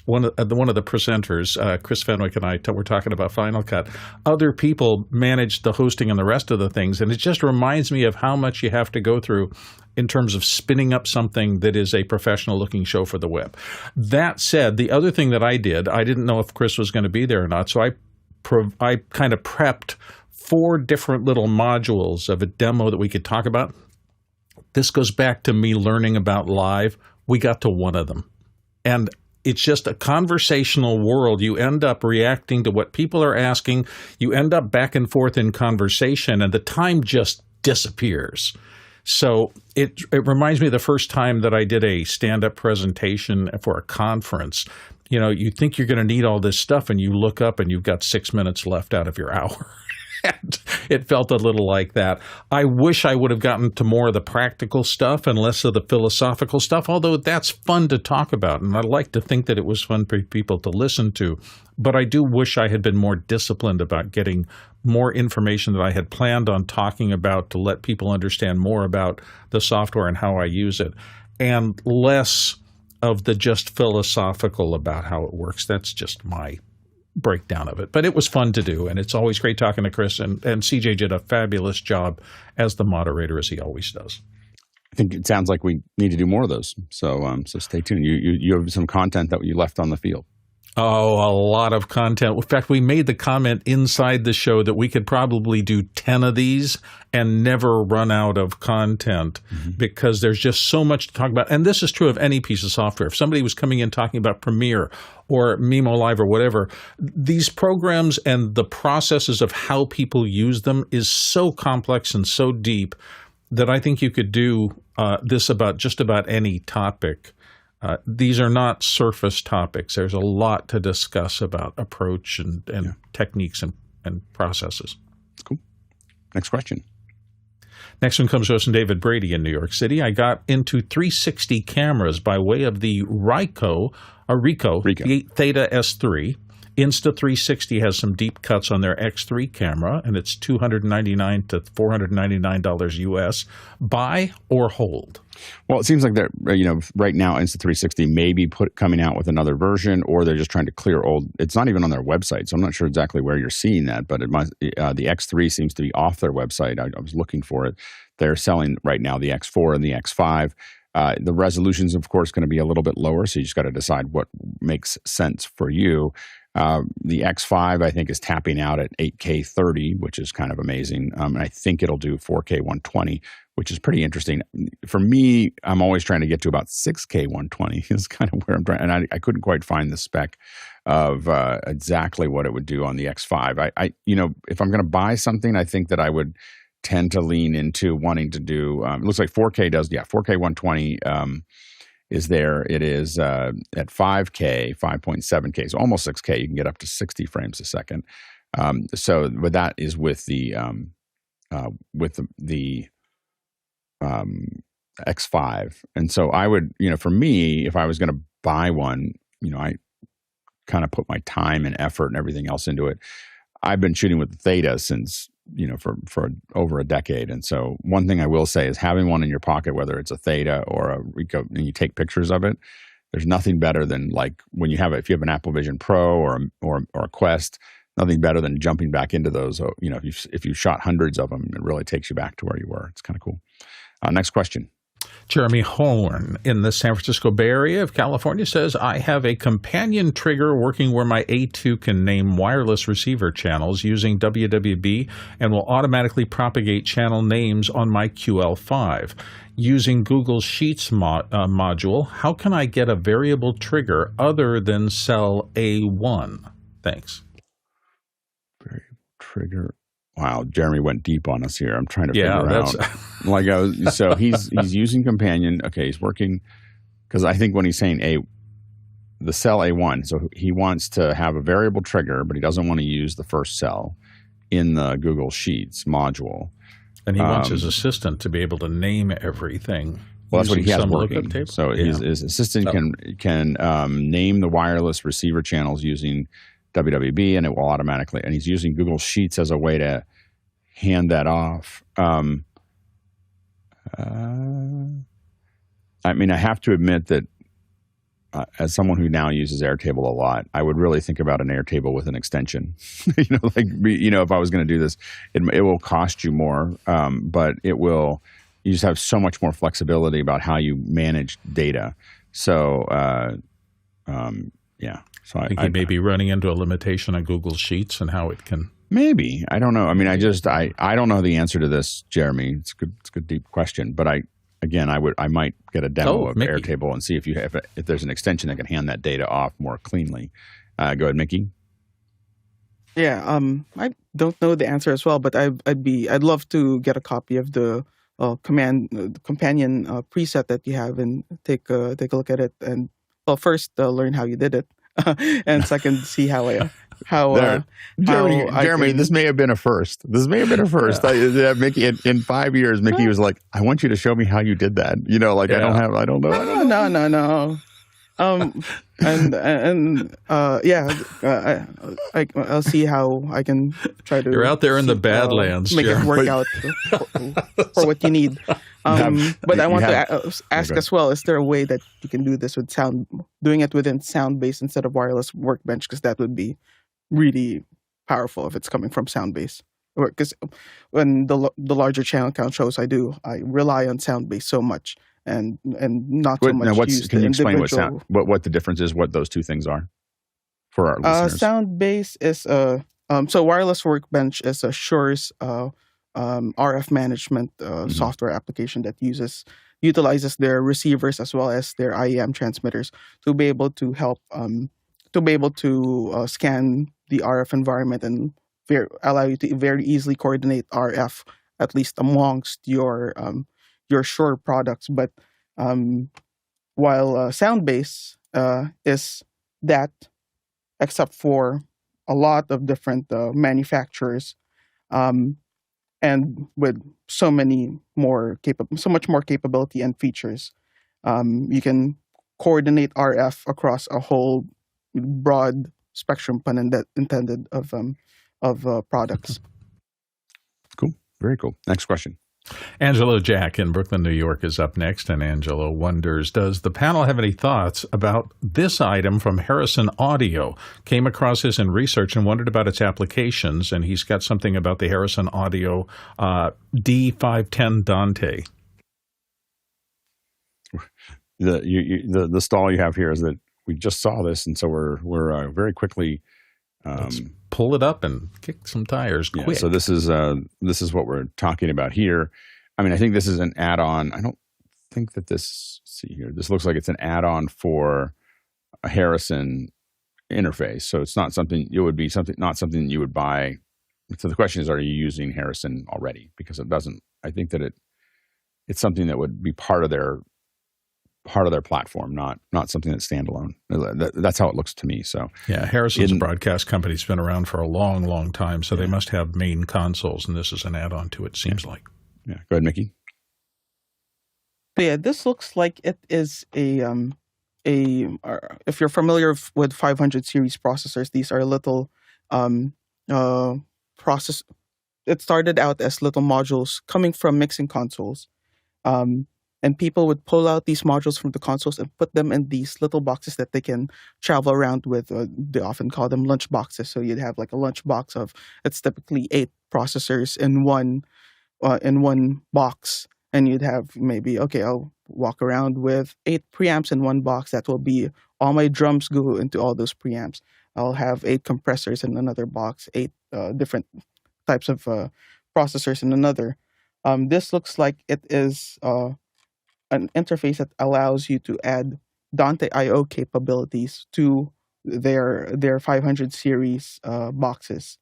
one of the presenters, Chris Fenwick and I were talking about Final Cut, other people managed the hosting and the rest of the things. And it just reminds me of how much you have to go through in terms of spinning up something that is a professional-looking show for the web. That said, the other thing that I didn't know if Chris was going to be there or not, so I kind of prepped 4 different little modules of a demo that we could talk about. This goes back to me learning about live. We got to one of them. And it's just a conversational world. You end up reacting to what people are asking. You end up back and forth in conversation, and the time just disappears. So it reminds me of the first time that I did a stand-up presentation for a conference. You know, you think you're going to need all this stuff, and you look up and you've got 6 minutes left out of your hour. And it felt a little like that. I wish I would have gotten to more of the practical stuff and less of the philosophical stuff, although that's fun to talk about, and I like to think that it was fun for people to listen to. But I do wish I had been more disciplined about getting more information that I had planned on talking about to let people understand more about the software and how I use it, and less of the just philosophical about how it works. That's just my breakdown of it. But it was fun to do, and it's always great talking to Chris, and CJ did a fabulous job as the moderator, as he always does. I think it sounds like we need to do more of those. So stay tuned. You have some content that you left on the field. Oh, a lot of content. In fact, we made the comment inside the show that we could probably do 10 of these and never run out of content because there's just so much to talk about. And this is true of any piece of software. If somebody was coming in talking about Premiere or Mimo Live or whatever, these programs and the processes of how people use them is so complex and so deep that I think you could do this about just about any topic. These are not surface topics. There's a lot to discuss about approach and techniques and processes. Cool. Next question. Next one comes to us from David Brady in New York City. I got into 360 cameras by way of the Ricoh Theta S3. Insta360 has some deep cuts on their X3 camera, and it's $299 to $499 US. Buy or hold? Well, it seems like that right now Insta360 may be coming out with another version, or they're just trying to clear old. It's not even on their website, so I'm not sure exactly where you're seeing that. But the X3 seems to be off their website. I was looking for it. They're selling right now the X4 and the X5. The resolution's, of course, going to be a little bit lower, so you just got to decide what makes sense for you. The X5, I think, is tapping out at 8K 30, which is kind of amazing. And I think it'll do 4K 120, which is pretty interesting. For me, I'm always trying to get to about 6K 120 is kind of where I'm trying. And I couldn't quite find the spec of exactly what it would do on the X5. If I'm going to buy something, I think that I would tend to lean into wanting to do, it looks like 4K does, 4K 120 is there. It is at 5K, 5.7K, so almost 6K. You can get up to 60 frames a second. But that is with the X5. And so I would, for me, if I was going to buy one, I kind of put my time and effort and everything else into it. I've been shooting with the Theta since, for over a decade. And so one thing I will say is having one in your pocket, whether it's a Theta or a Ricoh, and you take pictures of it, there's nothing better than like when you have if you have an Apple Vision Pro or a Quest, nothing better than jumping back into those. If you shot hundreds of them, it really takes you back to where you were. It's kind of cool. Next question. Jeremy Horn in the San Francisco Bay Area of California says, I have a companion trigger working where my A2 can name wireless receiver channels using WWB and will automatically propagate channel names on my QL5. Using Google Sheets module, how can I get a variable trigger other than cell A1? Thanks. Variable trigger. Wow, Jeremy went deep on us here. I'm trying to figure out. So he's using companion. Okay, he's working because I think when he's saying the cell A1, so he wants to have a variable trigger, but he doesn't want to use the first cell in the Google Sheets module. And he wants his assistant to be able to name everything. Well, that's what he has working. So his assistant can name the wireless receiver channels using WWB, and it will automatically. And he's using Google Sheets as a way to hand that off. I have to admit that as someone who now uses Airtable a lot, I would really think about an Airtable with an extension. If I was going to do this, it will cost you more, but it will. You just have so much more flexibility about how you manage data. So, So I think he may be running into a limitation on Google Sheets and how it can. Maybe. I don't know. I don't know the answer to this, Jeremy. It's a good deep question. But I might get a demo of Mickey. Airtable and see if there's an extension that can hand that data off more cleanly. Go ahead, Mickey. Yeah. I don't know the answer as well, but I'd love to get a copy of the companion preset that you have and take a look at it. And first learn how you did it. And second, see Jeremy, this may have been a first. Yeah. Mickey, in 5 years, Mickey was like, "I want you to show me how you did that." I don't know. No. I'll see how I can try to. You're out there in the Badlands, make it work out for what you need. But I want to ask as well: is there a way that you can do this with sound, doing it within Soundbase instead of Wireless Workbench? Because that would be really powerful if it's coming from Soundbase. Because when the larger channel count shows I rely on Soundbase so much. And not so much. Can you explain what the difference is? What those two things are? for our listeners? Sound-based is so Wireless Workbench is a Shure's RF management software application that utilizes their receivers as well as their IEM transmitters to be able to help scan the RF environment and allow you to very easily coordinate RF, at least amongst your Shure products. But while sound-based is that, except for a lot of different manufacturers, and with so much more capability and features, you can coordinate RF across a whole broad spectrum intended of products. Cool, very cool. Next question. Angelo Jack in Brooklyn, New York is up next, and Angelo wonders, does the panel have any thoughts about this item from Harrison Audio? Came across this in research and wondered about its applications, and he's got something about the Harrison Audio D510 Dante. The stall you have here is that we just saw this, and so we're very quickly let's pull it up and kick some tires quick. Yeah, so this is what we're talking about here. I mean, I think this is an add-on. I don't think that this. See here, this looks like it's an add-on for a Harrison interface. So it's not something. It would be not something you would buy. So the question is, are you using Harrison already? Because it doesn't. I think that it's something that would be part of their platform, not something that's standalone. That's how it looks to me. So yeah, Harrison's a broadcast company. It's been around for a long, long time. So they must have main consoles, and this is an add-on to it. Seems like. Yeah. Go ahead, Mickey. Yeah, this looks like it is if you're familiar with 500 series processors, these are little process. It started out as little modules coming from mixing consoles. And people would pull out these modules from the consoles and put them in these little boxes that they can travel around with. They often call them lunch boxes. So you'd have like a lunch box it's typically 8 processors in one box. And you'd have maybe, I'll walk around with 8 preamps in one box. That will be all my drums go into all those preamps. I'll have 8 compressors in another box, 8 different types of processors in another. This looks like it is an interface that allows you to add Dante I/O capabilities to their 500 series boxes.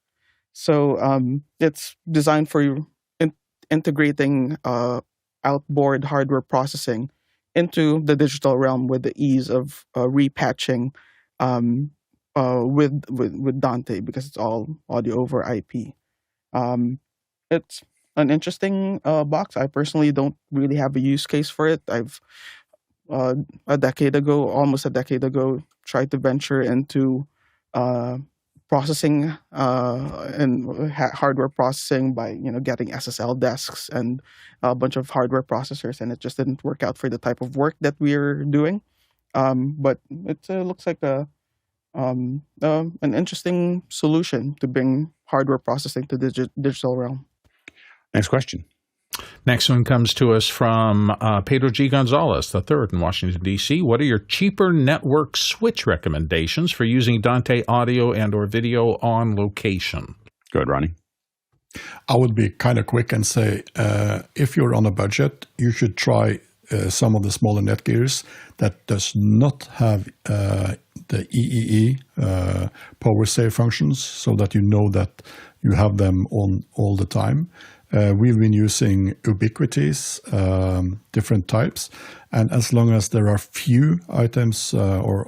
So it's designed for integrating outboard hardware processing into the digital realm with the ease of repatching with Dante, because it's all audio over IP. It's an interesting box. I personally don't really have a use case for it. I've almost a decade ago, tried to venture into processing and hardware processing by getting SSL desks and a bunch of hardware processors, and it just didn't work out for the type of work that we're doing. But it looks like an interesting solution to bring hardware processing to the digital realm. Next question. Next one comes to us from Pedro G. Gonzalez III in Washington, D.C. What are your cheaper network switch recommendations for using Dante audio and or video on location? Go ahead, Ronnie. I would be kind of quick and say, if you're on a budget, you should try some of the smaller netgears that does not have the EEE power save functions, so that you know that you have them on all the time. We've been using Ubiquities, different types, and as long as there are few items or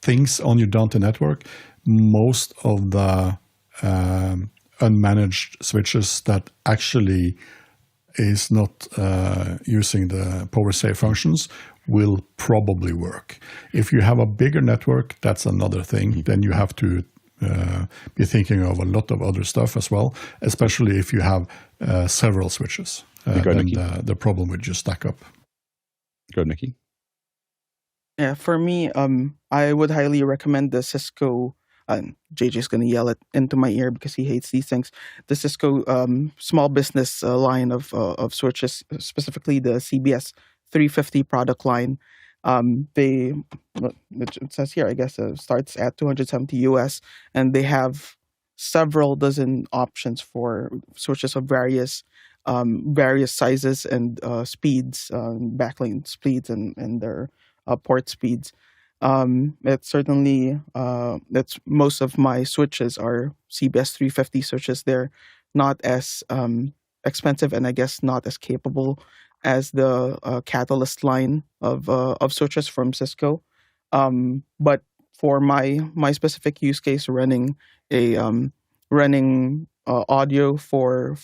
things on your Dante network, most of the unmanaged switches that actually is not using the power save functions will probably work. If you have a bigger network, that's another thing. Then you have to be thinking of a lot of other stuff as well, especially if you have several switches. Then the problem would just stack up. Go, Nikki. Yeah, for me, I would highly recommend the Cisco. JJ's going to yell it into my ear because he hates these things. The Cisco small business line of switches, specifically the CBS 350 product line. It says here, I guess, starts at 270 US, and they have several dozen options for switches of various sizes and speeds, backlane speeds, and their port speeds. It's certainly that's most of my switches are CBS 350 switches. They're not as expensive, and I guess not as capable as the Catalyst line of switches from Cisco. But for my specific use case, running audio for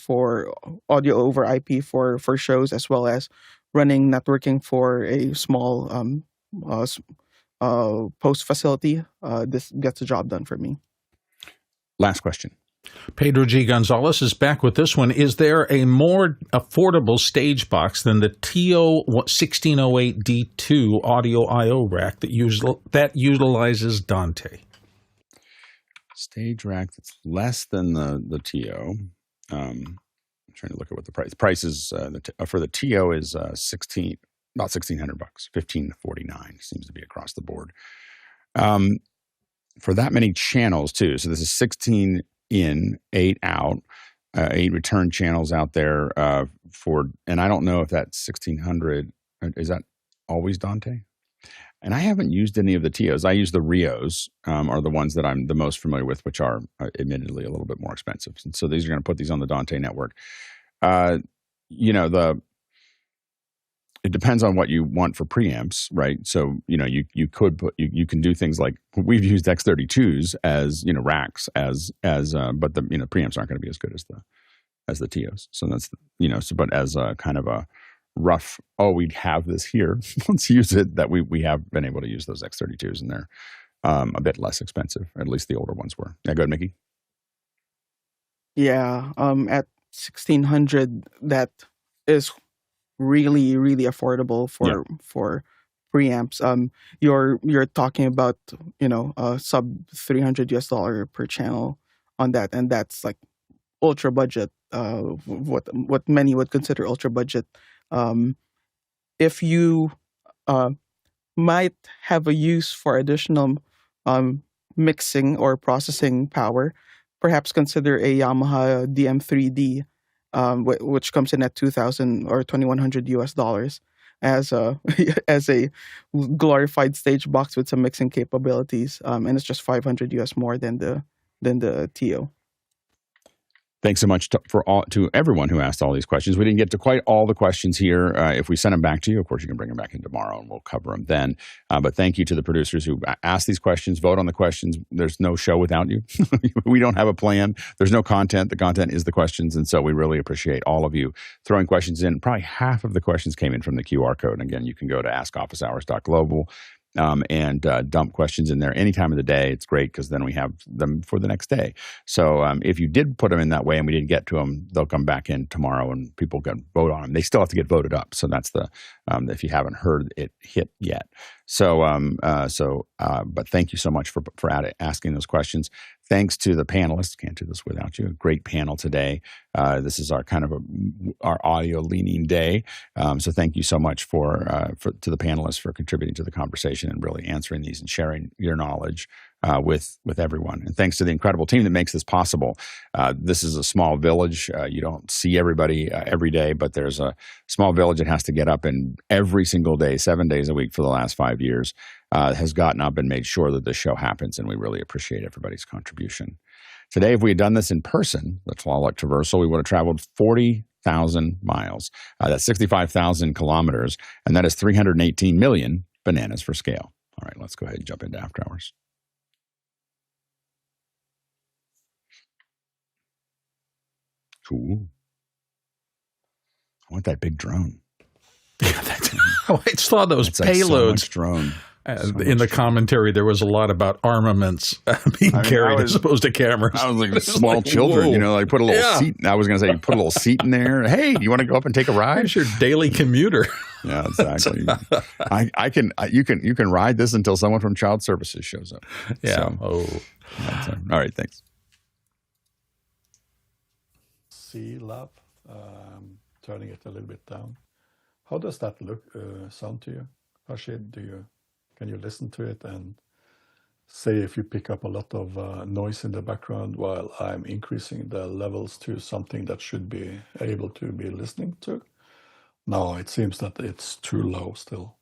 audio over IP for shows, as well as running networking for a small post facility, this gets the job done for me. Last question. Pedro G. Gonzalez is back with this one. Is there a more affordable stage box than the Tio1608-D2 Audio I rack that utilizes Dante? Stage rack that's less than the Tio. I'm trying to look at what the price is. For the Tio is about $1,600, $1,549 seems to be across the board. For that many channels too. So this is 16 in, 8 out, 8 return channels out there and I don't know if that 1600 is that always Dante. And I haven't used any of the Tios. I use the Rios, are the ones that I'm the most familiar with, which are admittedly a little bit more expensive. And so these are going to put these on the Dante network. It depends on what you want for preamps, right? So, you could put, you can do things like we've used X32s as, racks but the, preamps aren't going to be as good as the Tios. So that's, but as a kind of a rough, we have this here, let's use it, that we have been able to use those X32s, and they're a bit less expensive. At least the older ones were. Yeah, go ahead, Mickey. Yeah, at 1600, that is really, really affordable for preamps. You're talking about sub $300 per channel on that, and that's like ultra budget. What many would consider ultra budget. If you might have a use for additional mixing or processing power, perhaps consider a Yamaha DM3D. Which comes in at $2,000 or $2,100 US as a as a glorified stage box with some mixing capabilities, and it's just $500 US more than the Tio. Thanks so much to everyone who asked all these questions. We didn't get to quite all the questions here. If we send them back to you, of course, you can bring them back in tomorrow and we'll cover them then. But thank you to the producers who asked these questions, vote on the questions. There's no show without you. We don't have a plan. There's no content. The content is the questions. And so we really appreciate all of you throwing questions in. Probably half of the questions came in from the QR code. And again, you can go to askofficehours.global. And dump questions in there any time of the day. It's great because then we have them for the next day. So if you did put them in that way and we didn't get to them, they'll come back in tomorrow and people can vote on them. They still have to get voted up. So that's if you haven't heard it hit yet. So, but thank you so much for asking those questions. Thanks to the panelists. Can't do this without you. A great panel today. This is our kind of our audio leaning day. So thank you so much to the panelists for contributing to the conversation and really answering these and sharing your knowledge with everyone. And thanks to the incredible team that makes this possible. This is a small village. You don't see everybody every day, but there's a small village that has to get up and every single day, 7 days a week for the last 5 years, has gotten up and made sure that this show happens. And we really appreciate everybody's contribution. Today, if we had done this in person, the Tlaloc Traversal, we would have traveled 40,000 miles. That's 65,000 kilometers, and that is 318 million bananas for scale. All right, let's go ahead and jump into After Hours. Cool. I want that big drone. Yeah, I saw those payloads. So much drone. In the commentary, there was a lot about armaments being carried as opposed to cameras. I was like small children, whoa. Like put a little seat. I was going to say, you put a little seat in there. Hey, do you want to go up and take a ride? Here's your daily commuter. Yeah, exactly. You can ride this until someone from Child Services shows up. Yeah. All right. Thanks. C-Lab, turning it a little bit down. How does that sound to you? Rashid, can you listen to it and say if you pick up a lot of noise in the background while I'm increasing the levels to something that should be able to be listening to? No, it seems that it's too low still.